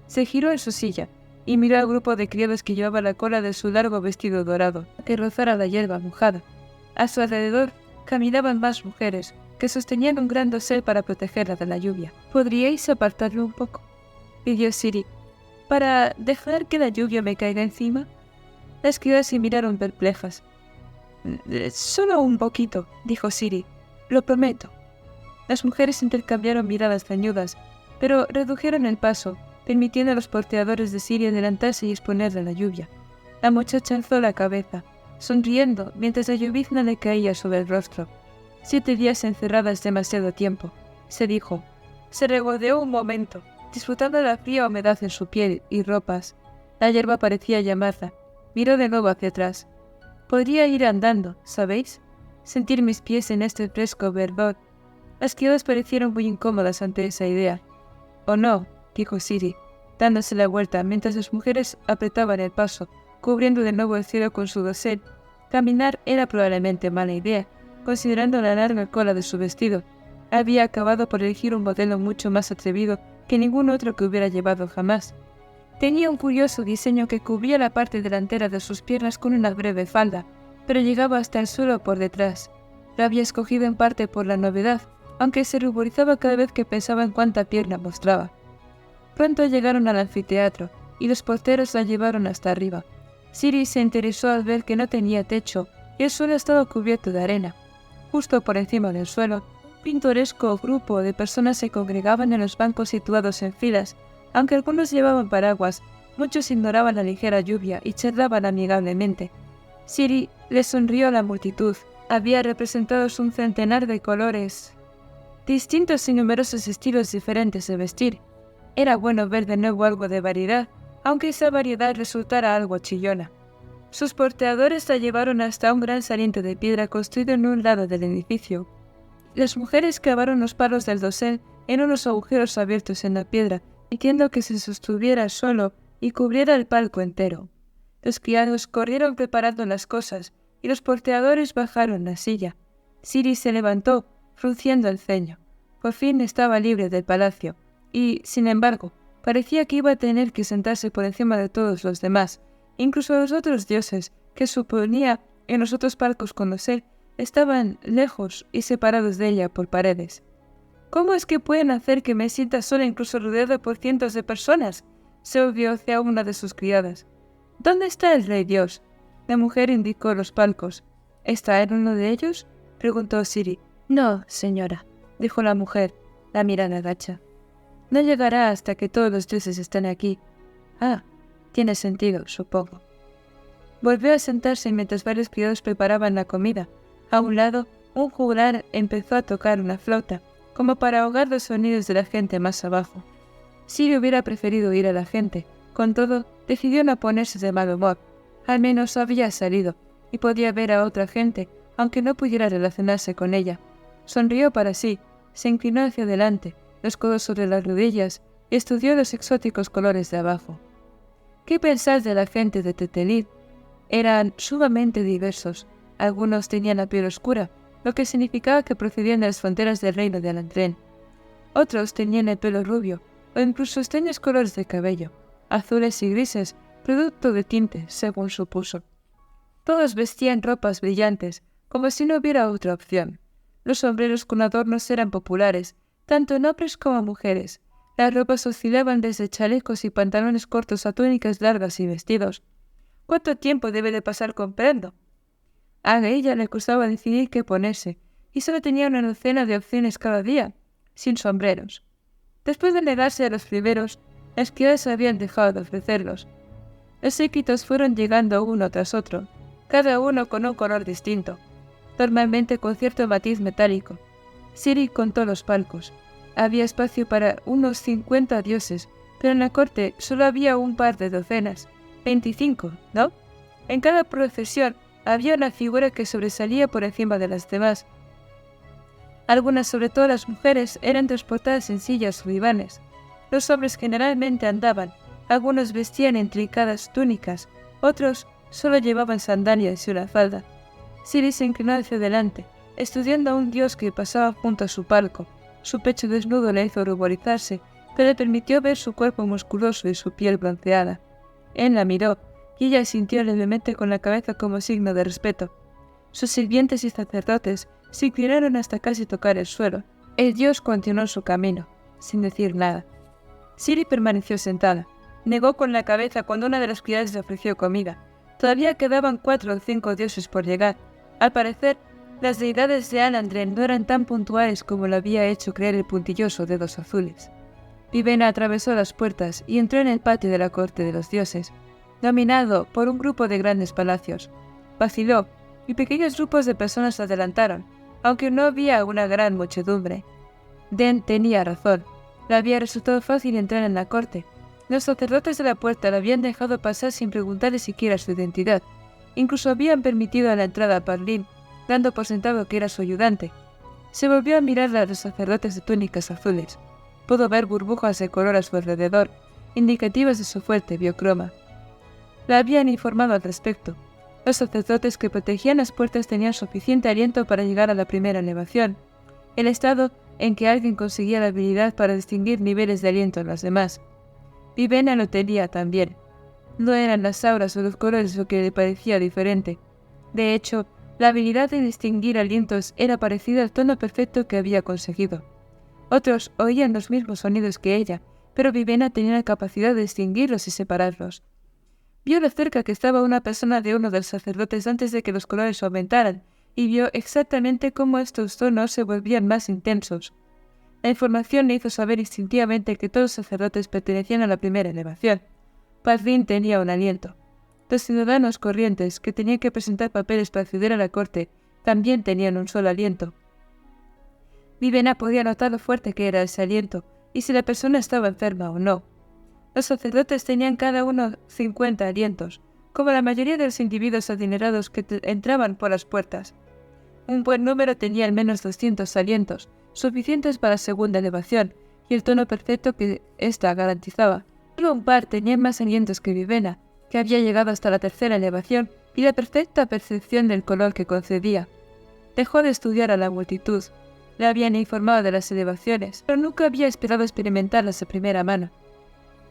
Se giró en su silla y miró al grupo de criados que llevaba la cola de su largo vestido dorado, que rozara la hierba mojada. A su alrededor caminaban más mujeres, que sostenían un gran dosel para protegerla de la lluvia. «¿Podríais apartarlo un poco?», pidió Ciri, «para dejar que la lluvia me caiga encima». Las criadas se miraron perplejas. «Solo un poquito», dijo Ciri, «lo prometo». Las mujeres intercambiaron miradas ceñudas, pero redujeron el paso, permitiendo a los porteadores de Ciri adelantarse y exponerle a la lluvia. La muchacha alzó la cabeza, sonriendo mientras la llovizna le caía sobre el rostro. 7 días encerrada es demasiado tiempo, se dijo. Se regodeó un momento, disfrutando de la fría humedad en su piel y ropas. La hierba parecía llamarla. Miró de nuevo hacia atrás. Podría ir andando, ¿sabéis? Sentir mis pies en este fresco verdor. Las criadas parecieron muy incómodas ante esa idea. «Oh no», dijo Ciri, dándose la vuelta mientras las mujeres apretaban el paso, cubriendo de nuevo el cielo con su dosel. Caminar era probablemente mala idea, considerando la larga cola de su vestido. Había acabado por elegir un modelo mucho más atrevido que ningún otro que hubiera llevado jamás. Tenía un curioso diseño que cubría la parte delantera de sus piernas con una breve falda, pero llegaba hasta el suelo por detrás. Lo había escogido en parte por la novedad, aunque se ruborizaba cada vez que pensaba en cuánta pierna mostraba. Pronto llegaron al anfiteatro, y los porteros la llevaron hasta arriba. Ciri se interesó al ver que no tenía techo, y el suelo estaba cubierto de arena. Justo por encima del suelo, un pintoresco grupo de personas se congregaban en los bancos situados en filas. Aunque algunos llevaban paraguas, muchos ignoraban la ligera lluvia y charlaban amigablemente. Ciri le sonrió a la multitud. Había representados un centenar de colores, distintos y numerosos estilos diferentes de vestir. Era bueno ver de nuevo algo de variedad, aunque esa variedad resultara algo chillona. Sus porteadores la llevaron hasta un gran saliente de piedra construido en un lado del edificio. Las mujeres clavaron los palos del dosel en unos agujeros abiertos en la piedra, permitiendo que se sostuviera solo y cubriera el palco entero. Los criados corrieron preparando las cosas, y los porteadores bajaron la silla. Ciri se levantó, frunciendo el ceño. Por fin estaba libre del palacio, y, sin embargo, parecía que iba a tener que sentarse por encima de todos los demás, incluso los otros dioses, que suponía en los otros palcos con dosel estaban lejos y separados de ella por paredes. «¿Cómo es que pueden hacer que me sienta sola incluso rodeada por cientos de personas?», se obvió hacia una de sus criadas. «¿Dónde está el rey Dios?». La mujer indicó los palcos. «¿Está en uno de ellos?», preguntó Ciri. «No, señora», dijo la mujer, la mirada gacha. «No llegará hasta que todos los dioses estén aquí». «Ah, tiene sentido, supongo». Volvió a sentarse mientras varios criados preparaban la comida. A un lado, un juglar empezó a tocar una flauta, como para ahogar los sonidos de la gente más abajo. Ciri hubiera preferido ir a la gente. Con todo, decidió no ponerse de mal humor. Al menos había salido, y podía ver a otra gente, aunque no pudiera relacionarse con ella. Sonrió para sí, se inclinó hacia adelante, los codos sobre las rodillas, y estudió los exóticos colores de abajo. ¿Qué pensar de la gente de Tetelir? Eran sumamente diversos. Algunos tenían la piel oscura, lo que significaba que procedían de las fronteras del reino de Alantren. Otros tenían el pelo rubio, o incluso extraños colores de cabello, azules y grises, producto de tinte, según supuso. Todos vestían ropas brillantes, como si no hubiera otra opción. Los sombreros con adornos eran populares, tanto en hombres como en mujeres. Las ropas oscilaban desde chalecos y pantalones cortos a túnicas largas y vestidos. ¿Cuánto tiempo debe de pasar comprando? A ella le costaba decidir qué ponerse, y solo tenía una docena de opciones cada día, sin sombreros. Después de negarse a los primeros, las criadas habían dejado de ofrecerlos. Los séquitos fueron llegando uno tras otro, cada uno con un color distinto, normalmente con cierto matiz metálico. Ciri contó los palcos. Había espacio para unos 50 dioses, pero en la corte solo había un par de docenas. 25, ¿no? En cada procesión había una figura que sobresalía por encima de las demás. Algunas, sobre todo las mujeres, eran transportadas en sillas o divanes. Los hombres generalmente andaban, algunos vestían intrincadas túnicas, otros solo llevaban sandalias y una falda. Ciri se inclinó hacia adelante, estudiando a un dios que pasaba junto a su palco. Su pecho desnudo le hizo ruborizarse, pero le permitió ver su cuerpo musculoso y su piel bronceada. Él la miró, y ella sintió levemente con la cabeza como signo de respeto. Sus sirvientes y sacerdotes se inclinaron hasta casi tocar el suelo. El dios continuó su camino, sin decir nada. Ciri permaneció sentada. Negó con la cabeza cuando una de las criadas le ofreció comida. Todavía quedaban 4 o 5 dioses por llegar. Al parecer, las deidades de Alandren no eran tan puntuales como lo había hecho creer el puntilloso Dedos Azules. Vivena atravesó las puertas y entró en el patio de la corte de los dioses, dominado por un grupo de grandes palacios. Vaciló, y pequeños grupos de personas se adelantaron, aunque no había una gran muchedumbre. Den tenía razón. Le había resultado fácil entrar en la corte. Los sacerdotes de la puerta la habían dejado pasar sin preguntarle siquiera su identidad. Incluso habían permitido la entrada a Parlin, dando por sentado que era su ayudante. Se volvió a mirar a los sacerdotes de túnicas azules. Pudo ver burbujas de color a su alrededor, indicativas de su fuerte biocroma. La habían informado al respecto. Los sacerdotes que protegían las puertas tenían suficiente aliento para llegar a la primera elevación, el estado en que alguien conseguía la habilidad para distinguir niveles de aliento en los demás. Vivena lo tenía también. No eran las auras o los colores lo que le parecía diferente. De hecho, la habilidad de distinguir alientos era parecida al tono perfecto que había conseguido. Otros oían los mismos sonidos que ella, pero Vivena tenía la capacidad de distinguirlos y separarlos. Vio lo cerca que estaba una persona de uno de los sacerdotes antes de que los colores aumentaran, y vio exactamente cómo estos tonos se volvían más intensos. La información le hizo saber instintivamente que todos los sacerdotes pertenecían a la primera elevación. Parlin tenía un aliento. Los ciudadanos corrientes, que tenían que presentar papeles para acceder a la corte, también tenían un solo aliento. Vivena podía notar lo fuerte que era ese aliento, y si la persona estaba enferma o no. Los sacerdotes tenían cada uno 50 alientos, como la mayoría de los individuos adinerados que entraban por las puertas. Un buen número tenía al menos 200 alientos, suficientes para la segunda elevación, y el tono perfecto que ésta garantizaba. Solo un par tenían más alientos que Vivena, que había llegado hasta la tercera elevación, y la perfecta percepción del color que concedía. Dejó de estudiar a la multitud. Le habían informado de las elevaciones, pero nunca había esperado experimentarlas de primera mano.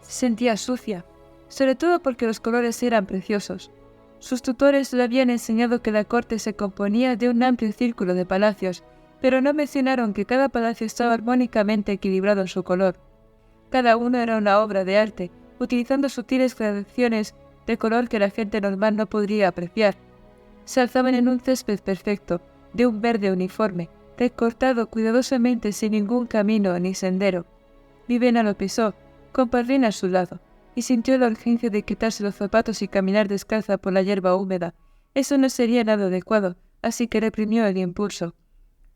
Se sentía sucia, sobre todo porque los colores eran preciosos. Sus tutores le habían enseñado que la corte se componía de un amplio círculo de palacios, pero no mencionaron que cada palacio estaba armónicamente equilibrado en su color. Cada uno era una obra de arte, utilizando sutiles gradaciones de color que la gente normal no podría apreciar. Se alzaban en un césped perfecto, de un verde uniforme, recortado cuidadosamente sin ningún camino ni sendero. Vivena lo pisó, con Parlin a su lado, y sintió la urgencia de quitarse los zapatos y caminar descalza por la hierba húmeda. Eso no sería nada adecuado, así que reprimió el impulso.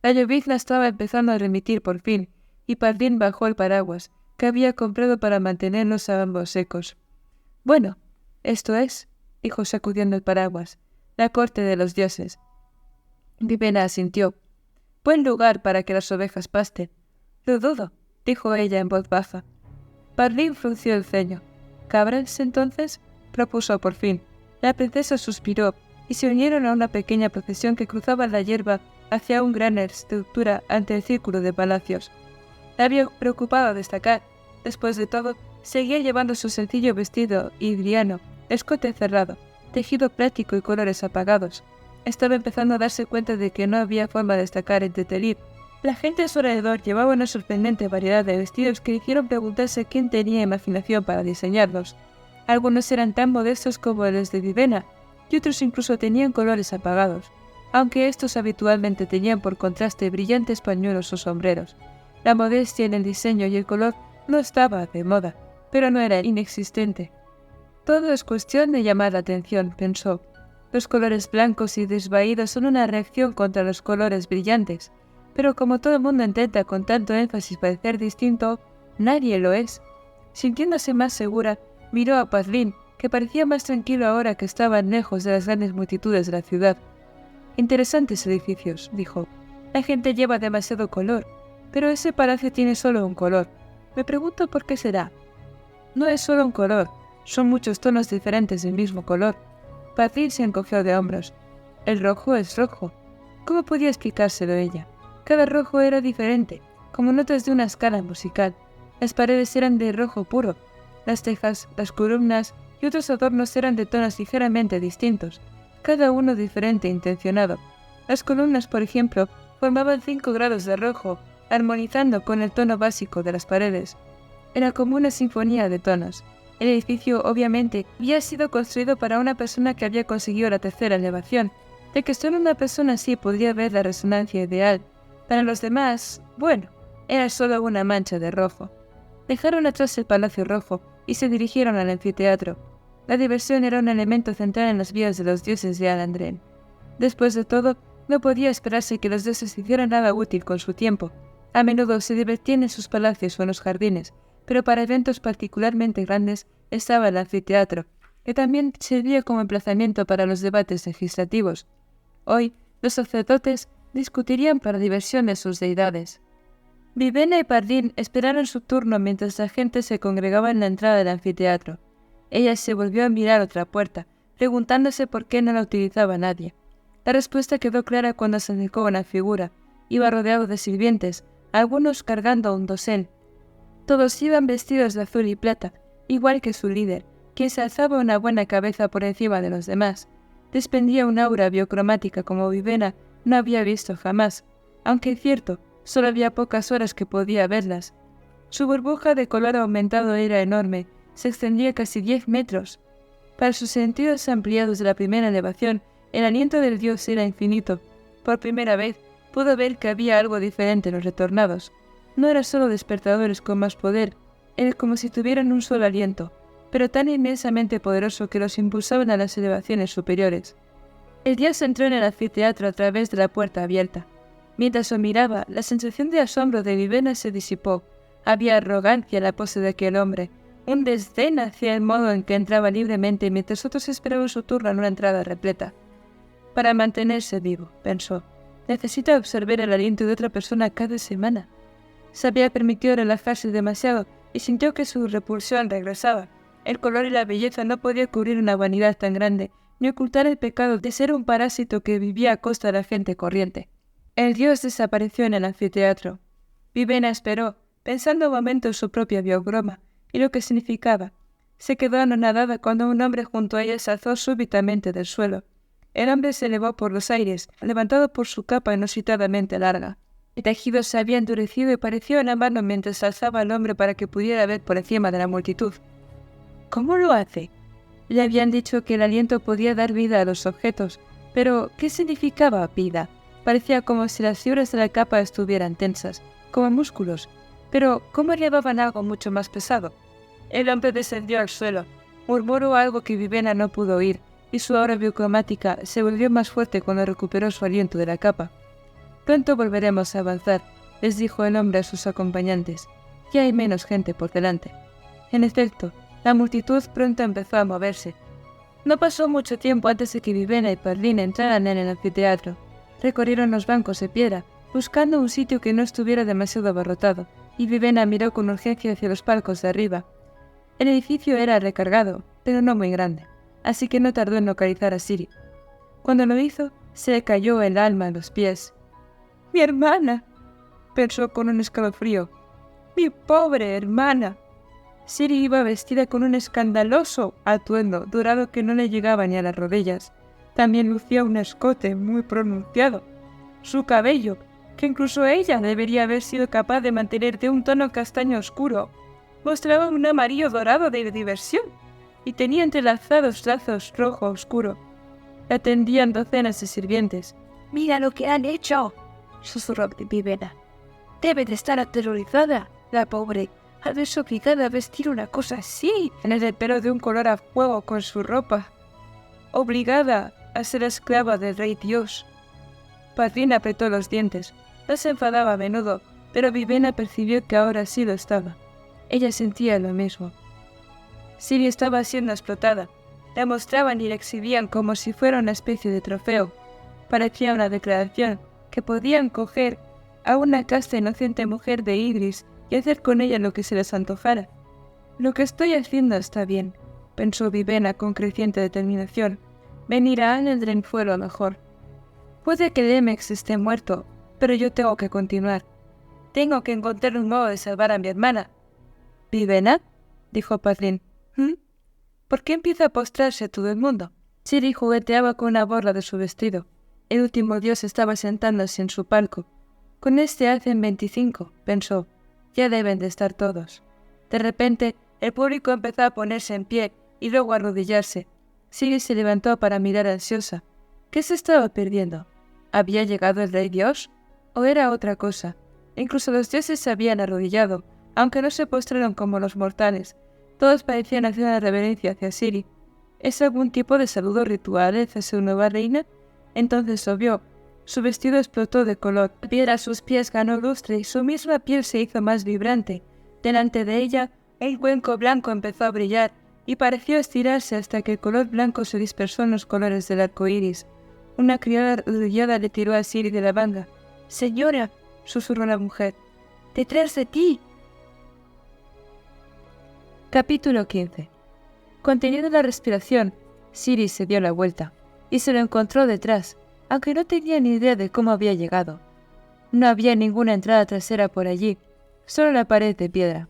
La llovizna estaba empezando a remitir por fin, y Parlin bajó el paraguas, que había comprado para mantenerlos a ambos secos. «Bueno, esto es», dijo sacudiendo el paraguas, «la corte de los dioses». Vivena asintió. «Buen lugar para que las ovejas pasten». «Lo dudo», dijo ella en voz baja. Parlin frunció el ceño. «¿Cabras, entonces?», propuso por fin. La princesa suspiró, y se unieron a una pequeña procesión que cruzaba la hierba hacia una gran estructura ante el círculo de palacios. La había preocupado destacar. Después de todo, seguía llevando su sencillo vestido hidriano, escote cerrado, tejido práctico y colores apagados. Estaba empezando a darse cuenta de que no había forma de destacar entre Telir. La gente a su alrededor llevaba una sorprendente variedad de vestidos que hicieron preguntarse quién tenía imaginación para diseñarlos. Algunos eran tan modestos como los de Vivena, y otros incluso tenían colores apagados, aunque estos habitualmente tenían por contraste brillantes pañuelos o sombreros. La modestia en el diseño y el color no estaba de moda, pero no era inexistente. Todo es cuestión de llamar la atención, pensó. Los colores blancos y desvaídos son una reacción contra los colores brillantes. Pero como todo el mundo intenta con tanto énfasis parecer distinto, nadie lo es. Sintiéndose más segura, miró a Parlin, que parecía más tranquilo ahora que estaban lejos de las grandes multitudes de la ciudad. «Interesantes edificios», dijo. «La gente lleva demasiado color, pero ese palacio tiene solo un color. Me pregunto por qué será». «No es solo un color, son muchos tonos diferentes del mismo color». Pardín se encogió de hombros. «El rojo es rojo». ¿Cómo podía explicárselo ella? Cada rojo era diferente, como notas de una escala musical. Las paredes eran de rojo puro. Las tejas, las columnas y otros adornos eran de tonos ligeramente distintos, cada uno diferente e intencionado. Las columnas, por ejemplo, formaban 5 grados de rojo, armonizando con el tono básico de las paredes. Era como una sinfonía de tonos. El edificio, obviamente, había sido construido para una persona que había conseguido la tercera elevación, de que solo una persona así podría ver la resonancia ideal. Para los demás, bueno, era solo una mancha de rojo. Dejaron atrás el Palacio Rojo y se dirigieron al anfiteatro. La diversión era un elemento central en las vidas de los dioses de Alandren. Después de todo, no podía esperarse que los dioses hicieran nada útil con su tiempo. A menudo se divertían en sus palacios o en los jardines, pero para eventos particularmente grandes estaba el anfiteatro, que también servía como emplazamiento para los debates legislativos. Hoy, los sacerdotes discutirían para diversión de sus deidades. Vivena y Pardín esperaron su turno mientras la gente se congregaba en la entrada del anfiteatro. Ella se volvió a mirar otra puerta, preguntándose por qué no la utilizaba nadie. La respuesta quedó clara cuando se acercó a una figura. Iba rodeado de sirvientes, algunos cargando un dosel. Todos iban vestidos de azul y plata, igual que su líder, quien se alzaba una buena cabeza por encima de los demás. Desprendía un aura biocromática como Vivena no había visto jamás, aunque es cierto, solo había pocas horas que podía verlas. Su burbuja de color aumentado era enorme, se extendía casi 10 metros. Para sus sentidos ampliados de la primera elevación, el aliento del dios era infinito. Por primera vez, pudo ver que había algo diferente en los retornados. No eran solo despertadores con más poder, era como si tuvieran un solo aliento, pero tan inmensamente poderoso que los impulsaban a las elevaciones superiores. El dios entró en el anfiteatro a través de la puerta abierta. Mientras lo miraba, la sensación de asombro de Vivena se disipó. Había arrogancia en la pose de aquel hombre, un desdén hacia el modo en que entraba libremente mientras otros esperaban su turno en una entrada repleta. Para mantenerse vivo, pensó, necesita observar el aliento de otra persona cada semana. Se había permitido relajarse demasiado y sintió que su repulsión regresaba. El color y la belleza no podían cubrir una vanidad tan grande, ni ocultar el pecado de ser un parásito que vivía a costa de la gente corriente. El dios desapareció en el anfiteatro. Vivena esperó, pensando un momento en su propia biograma y lo que significaba. Se quedó anonadada cuando un hombre junto a ella se alzó súbitamente del suelo. El hombre se elevó por los aires, levantado por su capa inusitadamente larga. El tejido se había endurecido y pareció una mano mientras alzaba al hombre para que pudiera ver por encima de la multitud. ¿Cómo lo hace? Le habían dicho que el aliento podía dar vida a los objetos, pero ¿qué significaba vida? Parecía como si las fibras de la capa estuvieran tensas, como músculos, pero ¿cómo llevaban algo mucho más pesado? El hombre descendió al suelo, murmuró algo que Vivena no pudo oír, y su aura biocromática se volvió más fuerte cuando recuperó su aliento de la capa. «Pronto volveremos a avanzar», les dijo el hombre a sus acompañantes. «Ya hay menos gente por delante». En efecto, la multitud pronto empezó a moverse. No pasó mucho tiempo antes de que Vivena y Pardín entraran en el anfiteatro. Recorrieron los bancos de piedra, buscando un sitio que no estuviera demasiado abarrotado, y Vivena miró con urgencia hacia los palcos de arriba. El edificio era recargado, pero no muy grande, así que no tardó en localizar a Siri. Cuando lo hizo, se le cayó el alma a los pies. «¡Mi hermana!», pensó con un escalofrío. «¡Mi pobre hermana!». Siri iba vestida con un escandaloso atuendo dorado que no le llegaba ni a las rodillas. También lucía un escote muy pronunciado. Su cabello, que incluso ella debería haber sido capaz de mantener de un tono castaño oscuro, mostraba un amarillo dorado de diversión y tenía entrelazados lazos rojo oscuro. La atendían docenas de sirvientes. «¡Mira lo que han hecho!», susurró Vivena. «Debe de estar aterrorizada, la pobre, al verse obligada a vestir una cosa así, en el pelo de un color a fuego con su ropa. Obligada a ser esclava del rey dios». Pardín apretó los dientes. No se enfadaba a menudo, pero Vivena percibió que ahora sí lo estaba. Ella sentía lo mismo. Siri estaba siendo explotada. La mostraban y la exhibían como si fuera una especie de trofeo. Parecía una declaración que podían coger a una casta inocente mujer de Idris y hacer con ella lo que se les antojara. «Lo que estoy haciendo está bien», pensó Vivena con creciente determinación. «Venir a Anadryn fue lo mejor. Puede que Demex esté muerto, pero yo tengo que continuar. Tengo que encontrar un modo de salvar a mi hermana». «¿Vivena?», dijo Padrín. «¿Por qué empieza a postrarse todo el mundo?» Siri jugueteaba con una borla de su vestido. El último dios estaba sentándose en su palco. «Con este hacen 25», pensó. «Ya deben de estar todos». De repente, el público empezó a ponerse en pie y luego a arrodillarse. Siri se levantó para mirar ansiosa. ¿Qué se estaba perdiendo? ¿Había llegado el rey dios? ¿O era otra cosa? Incluso los dioses se habían arrodillado, aunque no se postraron como los mortales. Todos parecían hacer una reverencia hacia Siri. ¿Es algún tipo de saludo ritual hacia su nueva reina? Entonces lo vio. Su vestido explotó de color. La piedra a sus pies ganó lustre y su misma piel se hizo más vibrante. Delante de ella, el cuenco blanco empezó a brillar y pareció estirarse hasta que el color blanco se dispersó en los colores del arco iris. Una criada arrodillada le tiró a Siri de la manga. «Señora», susurró la mujer, «detrás de ti». Capítulo 15. Conteniendo la respiración, Siri se dio la vuelta y se lo encontró detrás, aunque no tenía ni idea de cómo había llegado. No había ninguna entrada trasera por allí, solo la pared de piedra.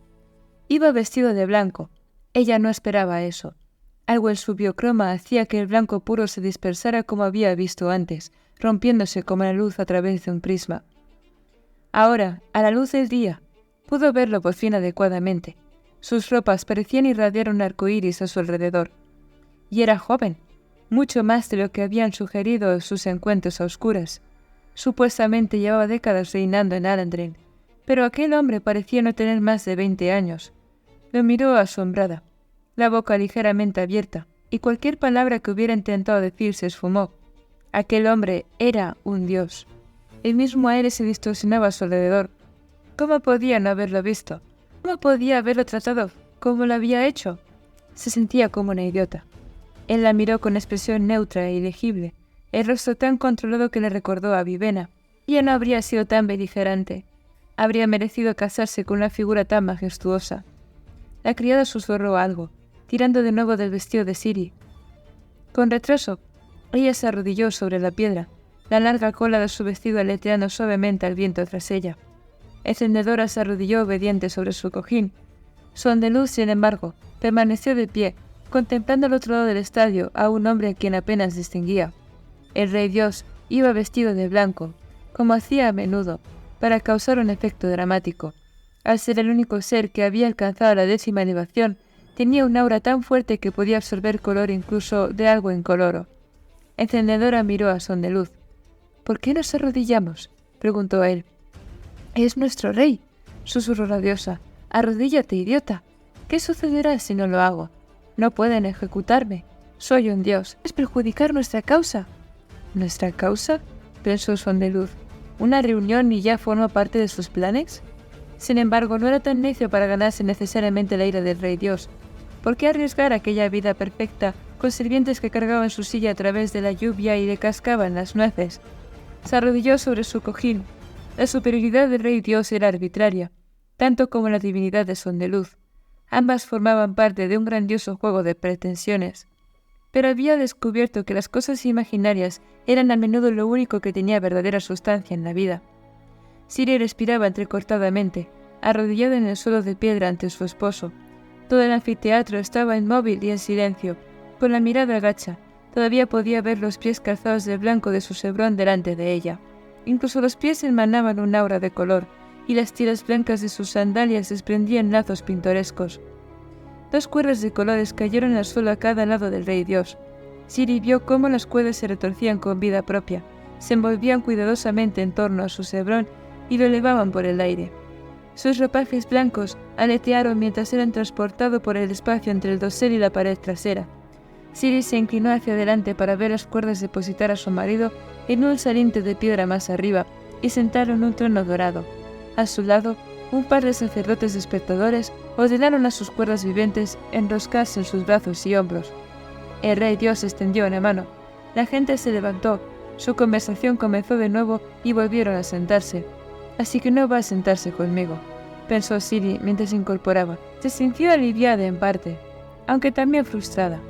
Iba vestido de blanco. Ella no esperaba eso. Algo en su biocroma hacía que el blanco puro se dispersara como había visto antes, rompiéndose como la luz a través de un prisma. Ahora, a la luz del día, pudo verlo por fin adecuadamente. Sus ropas parecían irradiar un arco iris a su alrededor. Y era joven, mucho más de lo que habían sugerido sus encuentros a oscuras. Supuestamente llevaba décadas reinando en Anadryn, pero aquel hombre parecía no tener más de 20 años. Lo miró asombrada, la boca ligeramente abierta, y cualquier palabra que hubiera intentado decir se esfumó. Aquel hombre era un dios. El mismo aire se distorsionaba a su alrededor. ¿Cómo podía no haberlo visto? ¿Cómo podía haberlo tratado como lo había hecho? Se sentía como una idiota. Él la miró con expresión neutra e ilegible, el rostro tan controlado que le recordó a Vivena. Ella no habría sido tan beligerante. Habría merecido casarse con una figura tan majestuosa. La criada susurró algo, tirando de nuevo del vestido de Siri. Con retraso, ella se arrodilló sobre la piedra, la larga cola de su vestido aleteando suavemente al viento tras ella. Encendedora se arrodilló obediente sobre su cojín. Sondeluz, sin embargo, permaneció de pie, contemplando al otro lado del estadio a un hombre a quien apenas distinguía. El rey dios iba vestido de blanco, como hacía a menudo, para causar un efecto dramático. Al ser el único ser que había alcanzado la 10ª elevación, tenía un aura tan fuerte que podía absorber color incluso de algo incoloro. Encendedora miró a Sondeluz. «¿Por qué nos arrodillamos?», preguntó él. «Es nuestro rey», susurró la diosa. «Arrodíllate, idiota. ¿Qué sucederá si no lo hago? No pueden ejecutarme. Soy un dios. ¿Es perjudicar nuestra causa?» «¿Nuestra causa?», pensó Sondeluz. ¿Una reunión y ya forma parte de sus planes? Sin embargo, no era tan necio para ganarse necesariamente la ira del rey dios. ¿Por qué arriesgar aquella vida perfecta con sirvientes que cargaban su silla a través de la lluvia y le cascaban las nueces? Se arrodilló sobre su cojín. La superioridad del rey dios era arbitraria, tanto como la divinidad de Sondeluz. Ambas formaban parte de un grandioso juego de pretensiones. Pero había descubierto que las cosas imaginarias eran a menudo lo único que tenía verdadera sustancia en la vida. Siri respiraba entrecortadamente, arrodillada en el suelo de piedra ante su esposo. Todo el anfiteatro estaba inmóvil y en silencio. Con la mirada gacha, todavía podía ver los pies calzados de blanco de su cebrón delante de ella. Incluso los pies emanaban un aura de color, y las tiras blancas de sus sandalias desprendían lazos pintorescos. 2 cuerdas de colores cayeron al suelo a cada lado del rey dios. Siri vio cómo las cuerdas se retorcían con vida propia, se envolvían cuidadosamente en torno a su cebrón y lo elevaban por el aire. Sus ropajes blancos aletearon mientras eran transportados por el espacio entre el dosel y la pared trasera. Siri se inclinó hacia adelante para ver las cuerdas depositar a su marido en un saliente de piedra más arriba y sentarlo en un trono dorado. A su lado, un par de sacerdotes despertadores ordenaron a sus cuerdas vivientes enroscarse en sus brazos y hombros. El rey Dios extendió una mano. La gente se levantó, su conversación comenzó de nuevo y volvieron a sentarse. Así que no va a sentarse conmigo, pensó Ciri mientras se incorporaba. Se sintió aliviada en parte, aunque también frustrada.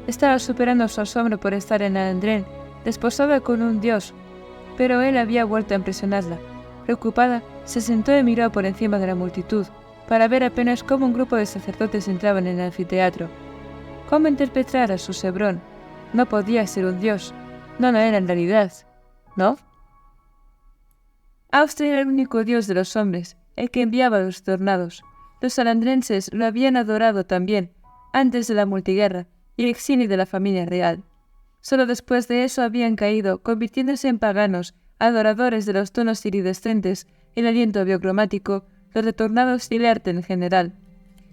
Estaba superando su asombro por estar en Alandren, desposada con un dios, pero él había vuelto a impresionarla. Preocupada, se sentó y miró por encima de la multitud, para ver apenas cómo un grupo de sacerdotes entraban en el anfiteatro. ¿Cómo interpretar a su Sebrón? No podía ser un dios. No lo era en realidad, ¿no? Austre era el único dios de los hombres, el que enviaba a los tornados. Los alandrenses lo habían adorado también, antes de la multiguerra y el exilio de la familia real. Solo después de eso habían caído, convirtiéndose en paganos, adoradores de los tonos iridescentes, el aliento biocromático, los retornados y el arte en general.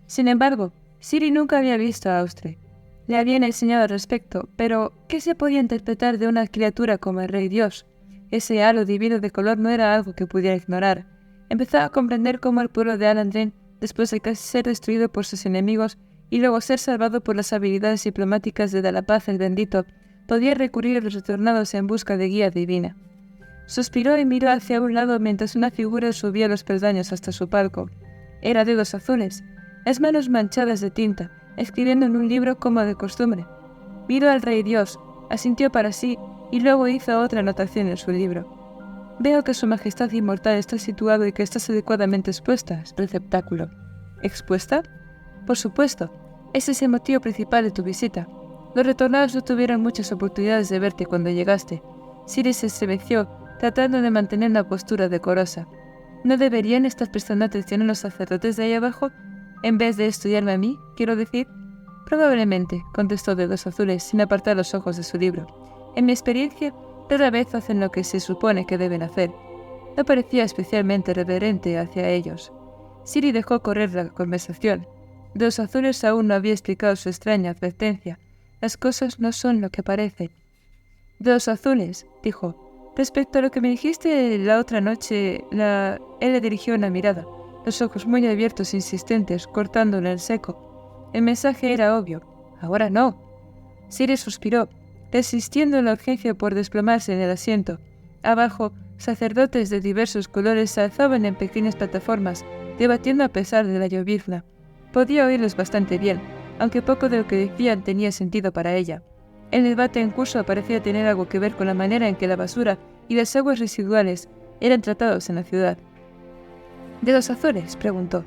Sin embargo, Ciri nunca había visto a Austre. Le habían enseñado al respecto, pero ¿qué se podía interpretar de una criatura como el Rey Dios? Ese halo divino de color no era algo que pudiera ignorar. Empezaba a comprender cómo el pueblo de Alandren, después de casi ser destruido por sus enemigos y luego ser salvado por las habilidades diplomáticas de Dalapace el Bendito, podía recurrir a los retornados en busca de guía divina. Suspiró y miró hacia un lado mientras una figura subía los peldaños hasta su palco. Era de dedos azules, las manos manchadas de tinta, escribiendo en un libro como de costumbre. Miró al Rey Dios, asintió para sí y luego hizo otra anotación en su libro. Veo que su majestad inmortal está situado y que estás adecuadamente expuesta, receptáculo. ¿Expuesta? Por supuesto, ese es el motivo principal de tu visita. Los retornados no tuvieron muchas oportunidades de verte cuando llegaste. Ciri se estremeció, tratando de mantener una postura decorosa. ¿No deberían estar prestando atención a los sacerdotes de ahí abajo? En vez de estudiarme a mí, quiero decir. Probablemente, contestó Dedos Azules sin apartar los ojos de su libro. En mi experiencia, rara vez hacen lo que se supone que deben hacer. No parecía especialmente reverente hacia ellos. Ciri dejó correr la conversación. Dedos Azules aún no había explicado su extraña advertencia. Las cosas no son lo que parecen. Dedos Azules, dijo. Respecto a lo que me dijiste la otra noche, Él le dirigió una mirada, los ojos muy abiertos e insistentes, cortándole en seco. El mensaje era obvio. Ahora no. Ciri suspiró, resistiendo la urgencia por desplomarse en el asiento. Abajo, sacerdotes de diversos colores se alzaban en pequeñas plataformas, debatiendo a pesar de la llovizna. Podía oírlos bastante bien, aunque poco de lo que decían tenía sentido para ella. El debate en curso parecía tener algo que ver con la manera en que la basura y las aguas residuales eran tratados en la ciudad. ¿Dedos Azules?, preguntó.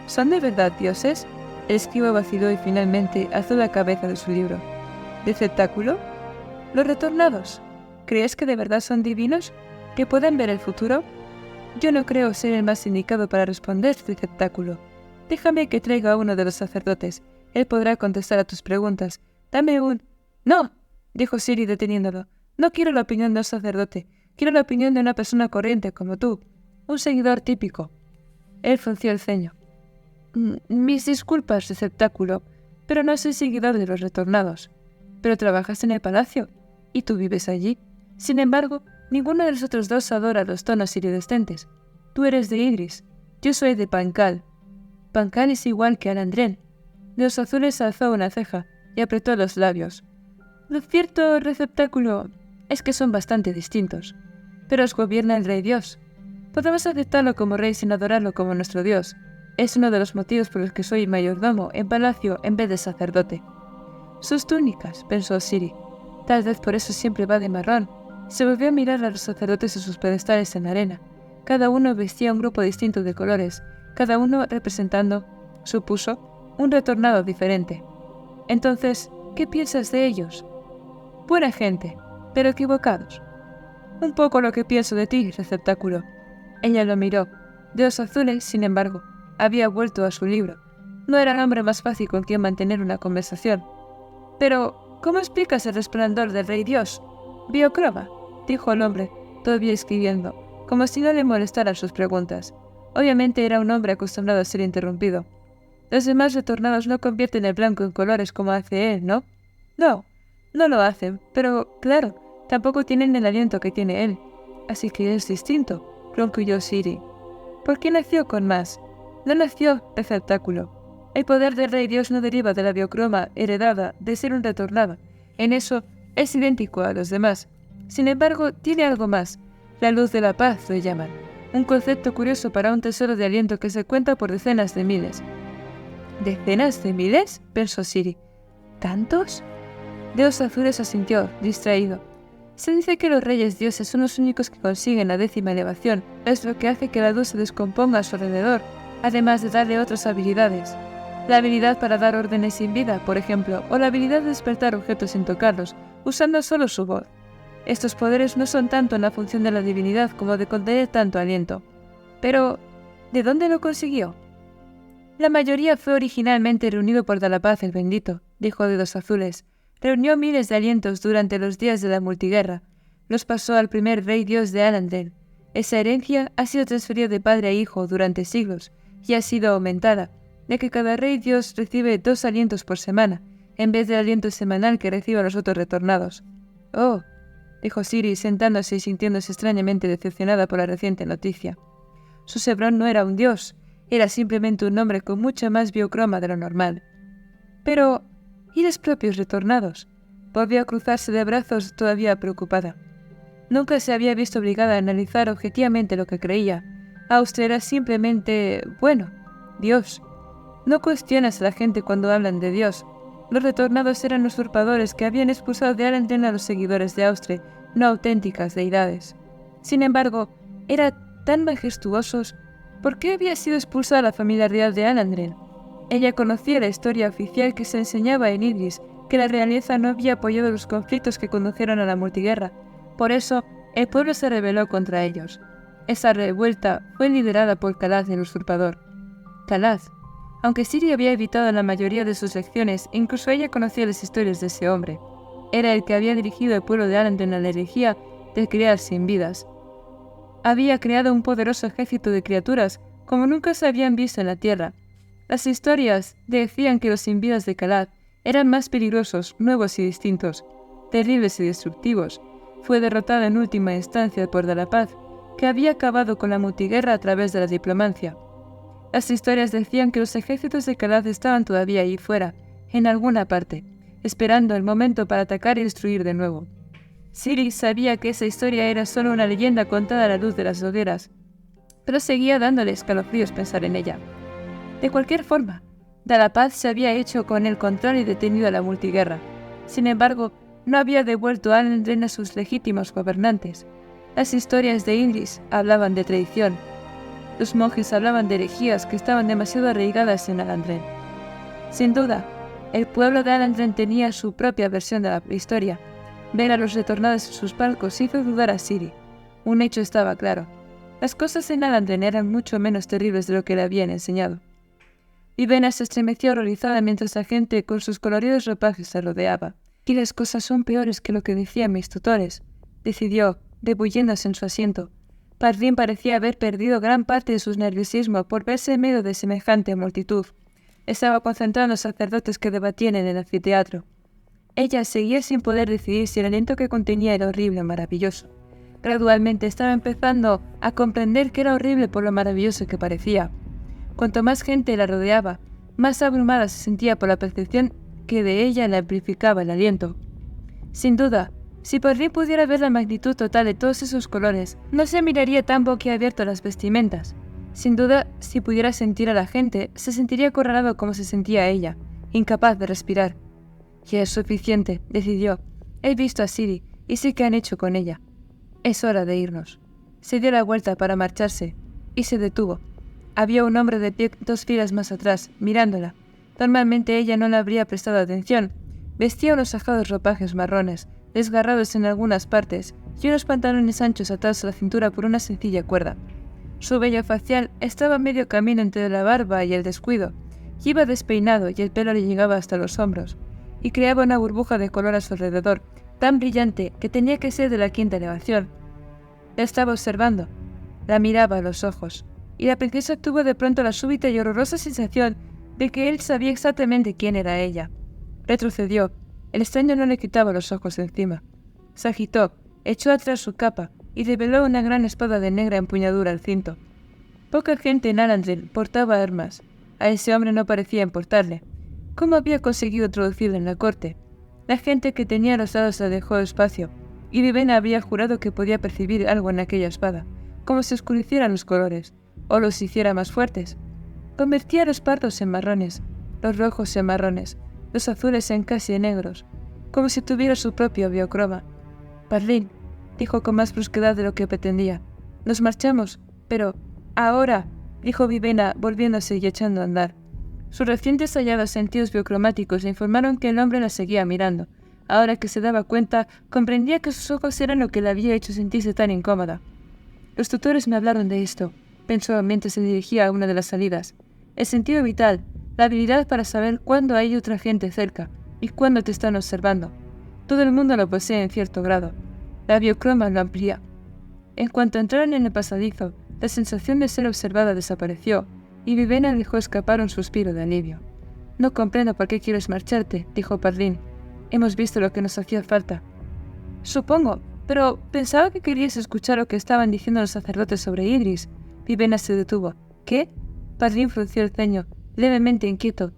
¿Son de verdad dioses? El escriba vaciló y finalmente alzó la cabeza de su libro. ¿Receptáculo? ¿Los retornados? ¿Crees que de verdad son divinos? ¿Que pueden ver el futuro? Yo no creo ser el más indicado para responder, receptáculo. Déjame que traiga a uno de los sacerdotes. Él podrá contestar a tus preguntas. Dame un... ¡No!, dijo Ciri deteniéndolo. No quiero la opinión de un sacerdote. Quiero la opinión de una persona corriente como tú. Un seguidor típico. Él frunció el ceño. Mis disculpas, receptáculo, pero no soy seguidor de los retornados. Pero trabajas en el palacio, y tú vives allí. Sin embargo, ninguno de los otros dos adora los tonos iridescentes. Tú eres de Idris. Yo soy de Pancal. Pancal es igual que Alandren. Dedos Azules alzó una ceja y apretó los labios. Lo cierto, receptáculo, es que son bastante distintos. Pero os gobierna el Rey Dios. Podemos aceptarlo como rey sin adorarlo como nuestro Dios. Es uno de los motivos por los que soy mayordomo en palacio en vez de sacerdote. Sus túnicas, pensó Ciri. Tal vez por eso siempre va de marrón. Se volvió a mirar a los sacerdotes en sus pedestales en la arena. Cada uno vestía un grupo distinto de colores, cada uno representando, supuso, un retornado diferente. Entonces, ¿qué piensas de ellos? Buena gente, pero equivocados. Un poco lo que pienso de ti, receptáculo. Ella lo miró. Dedos Azules, sin embargo, había vuelto a su libro. No era el hombre más fácil con quien mantener una conversación. Pero, ¿cómo explicas el resplandor del Rey Dios? Biocroma, dijo el hombre, todavía escribiendo, como si no le molestaran sus preguntas. Obviamente era un hombre acostumbrado a ser interrumpido. Los demás retornados no convierten el blanco en colores como hace él, ¿no? No, no lo hacen, pero, claro, tampoco tienen el aliento que tiene él. Así que es distinto, concluyó Ciri. Porque nació con más. No nació receptáculo. El poder del Rey Dios no deriva de la biocroma heredada de ser un retornado. En eso es idéntico a los demás. Sin embargo, tiene algo más. La luz de la paz lo llaman. Un concepto curioso para un tesoro de aliento que se cuenta por decenas de miles. ¿Decenas de miles?, pensó Siri. ¿Tantos? Dedos Azules asintió, distraído. Se dice que los reyes dioses son los únicos que consiguen la 10ª elevación. Es lo que hace que la luz se descomponga a su alrededor, además de darle otras habilidades. La habilidad para dar órdenes sin vida, por ejemplo, o la habilidad de despertar objetos sin tocarlos, usando solo su voz. Estos poderes no son tanto en la función de la divinidad como de contener tanto aliento. Pero, ¿de dónde lo consiguió? La mayoría fue originalmente reunido por Dalapaz el Bendito, dijo Dedos Azules. Reunió miles de alientos durante los días de la multiguerra. Los pasó al primer rey dios de Alandren. Esa herencia ha sido transferida de padre a hijo durante siglos y ha sido aumentada, de que cada rey dios recibe 2 alientos por semana, en vez del aliento semanal que reciben los otros retornados. «Oh», dijo Siri, sentándose y sintiéndose extrañamente decepcionada por la reciente noticia. Su Sebrón no era un dios, era simplemente un hombre con mucha más biocroma de lo normal. Pero, ¿y los propios retornados? Volvió a cruzarse de brazos todavía preocupada. Nunca se había visto obligada a analizar objetivamente lo que creía. Austre era simplemente, bueno, Dios. No cuestionas a la gente cuando hablan de Dios. Los retornados eran usurpadores que habían expulsado de Alandren a los seguidores de Austre, no auténticas deidades. Sin embargo, eran tan majestuosos. ¿Por qué había sido expulsada la familia real de Alandren? Ella conocía la historia oficial que se enseñaba en Idris, que la realeza no había apoyado los conflictos que condujeron a la multiguerra. Por eso, el pueblo se rebeló contra ellos. Esa revuelta fue liderada por Kalaz el usurpador. Kalaz. Aunque Siri había evitado la mayoría de sus lecciones, incluso ella conocía las historias de ese hombre. Era el que había dirigido al pueblo de Alandren a la herejía de criar sin vidas. Había creado un poderoso ejército de criaturas como nunca se habían visto en la Tierra. Las historias decían que los sin vidas de Kalaz eran más peligrosos, nuevos y distintos, terribles y destructivos. Fue derrotada en última instancia por Dalapaz, que había acabado con la multiguerra a través de la diplomacia. Las historias decían que los ejércitos de Kalaz estaban todavía ahí fuera, en alguna parte, esperando el momento para atacar y destruir de nuevo. Siri sabía que esa historia era solo una leyenda contada a la luz de las hogueras, pero seguía dándole escalofríos pensar en ella. De cualquier forma, Dalapaz se había hecho con el control y detenido a la multiguerra. Sin embargo, no había devuelto a Alandren a sus legítimos gobernantes. Las historias de Idris hablaban de traición. Los monjes hablaban de herejías que estaban demasiado arraigadas en Alandren. Sin duda, el pueblo de Alandren tenía su propia versión de la historia. Ver a los retornados en sus palcos hizo dudar a Siri. Un hecho estaba claro. Las cosas en Alandren eran mucho menos terribles de lo que le habían enseñado. Vivena se estremeció horrorizada mientras la gente con sus coloridos ropajes se rodeaba. «Y las cosas son peores que lo que decían mis tutores», decidió, rebulliéndose en su asiento. Parvin parecía haber perdido gran parte de su nerviosismo por verse en medio de semejante multitud. Estaba concentrado en los sacerdotes que debatían en el anfiteatro. Ella seguía sin poder decidir si el aliento que contenía era horrible o maravilloso. Gradualmente estaba empezando a comprender que era horrible por lo maravilloso que parecía. Cuanto más gente la rodeaba, más abrumada se sentía por la percepción que de ella le amplificaba el aliento. Sin duda, si Parvin pudiera ver la magnitud total de todos esos colores, no se miraría tan boquiabierto a las vestimentas. Sin duda, si pudiera sentir a la gente, se sentiría acorralado como se sentía ella, incapaz de respirar. Ya es suficiente, decidió. He visto a Siri y sé qué han hecho con ella. Es hora de irnos. Se dio la vuelta para marcharse y se detuvo. Había un hombre de pie 2 filas más atrás, mirándola. Normalmente ella no le habría prestado atención. Vestía unos ajados ropajes marrones, desgarrados en algunas partes, y unos pantalones anchos atados a la cintura por una sencilla cuerda. Su vello facial estaba a medio camino entre la barba y el descuido. Iba despeinado y el pelo le llegaba hasta los hombros, y creaba una burbuja de color a su alrededor, tan brillante que tenía que ser de la 5ª elevación. La estaba observando. La miraba a los ojos, y la princesa tuvo de pronto la súbita y horrorosa sensación de que él sabía exactamente quién era ella. Retrocedió. El extraño no le quitaba los ojos de encima. Se agitó, echó atrás su capa y reveló una gran espada de negra empuñadura al cinto. Poca gente en Arundel portaba armas. A ese hombre no parecía importarle. ¿Cómo había conseguido introducirlo en la corte? La gente que tenía los dados le dejó espacio, y Vivena había jurado que podía percibir algo en aquella espada, como si oscurecieran los colores, o los hiciera más fuertes. Convertía los pardos en marrones, los rojos en marrones, los azules en casi negros, como si tuviera su propio biocroma. Parlin, dijo con más brusquedad de lo que pretendía. Nos marchamos, pero... Ahora, dijo Vivena, volviéndose y echando a andar. Sus recientes hallados sentidos biocromáticos le informaron que el hombre la seguía mirando. Ahora que se daba cuenta, comprendía que sus ojos eran lo que le había hecho sentirse tan incómoda. Los tutores me hablaron de esto, pensó mientras se dirigía a una de las salidas. El sentido vital, la habilidad para saber cuándo hay otra gente cerca y cuándo te están observando. Todo el mundo lo posee en cierto grado. La biocroma lo amplía. En cuanto entraron en el pasadizo, la sensación de ser observada desapareció, y Vivena dejó escapar un suspiro de alivio. No comprendo por qué quieres marcharte, dijo Parlin. Hemos visto lo que nos hacía falta. Supongo, pero pensaba que querías escuchar lo que estaban diciendo los sacerdotes sobre Idris. Vivena se detuvo. ¿Qué? Parlin frunció el ceño, levemente inquieto.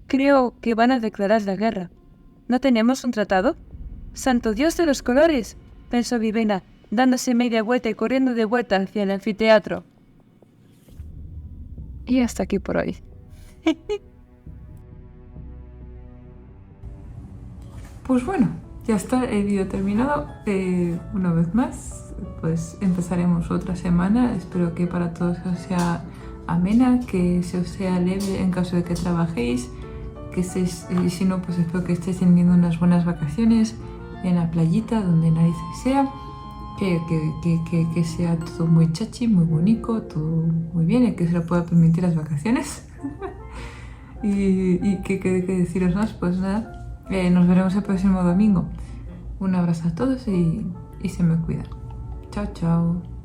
Creo que van a declarar la guerra. ¿No tenemos un tratado? ¡Santo Dios de los colores!, pensó Vivena, dándose media vuelta y corriendo de vuelta hacia el anfiteatro. Y hasta aquí por hoy. Pues bueno, ya está el vídeo terminado. Una vez más, pues empezaremos otra semana. Espero que para todos os sea amena, que se os sea leve en caso de que trabajéis, que estéis, y si no, pues espero que estéis teniendo unas buenas vacaciones en la playita, donde nadie sea. Que sea todo muy chachi, muy bonito, todo muy bien, y que se lo pueda permitir las vacaciones. y que deciros más, pues nada, nos veremos el próximo domingo. Un abrazo a todos y se me cuidan. Chao, chao.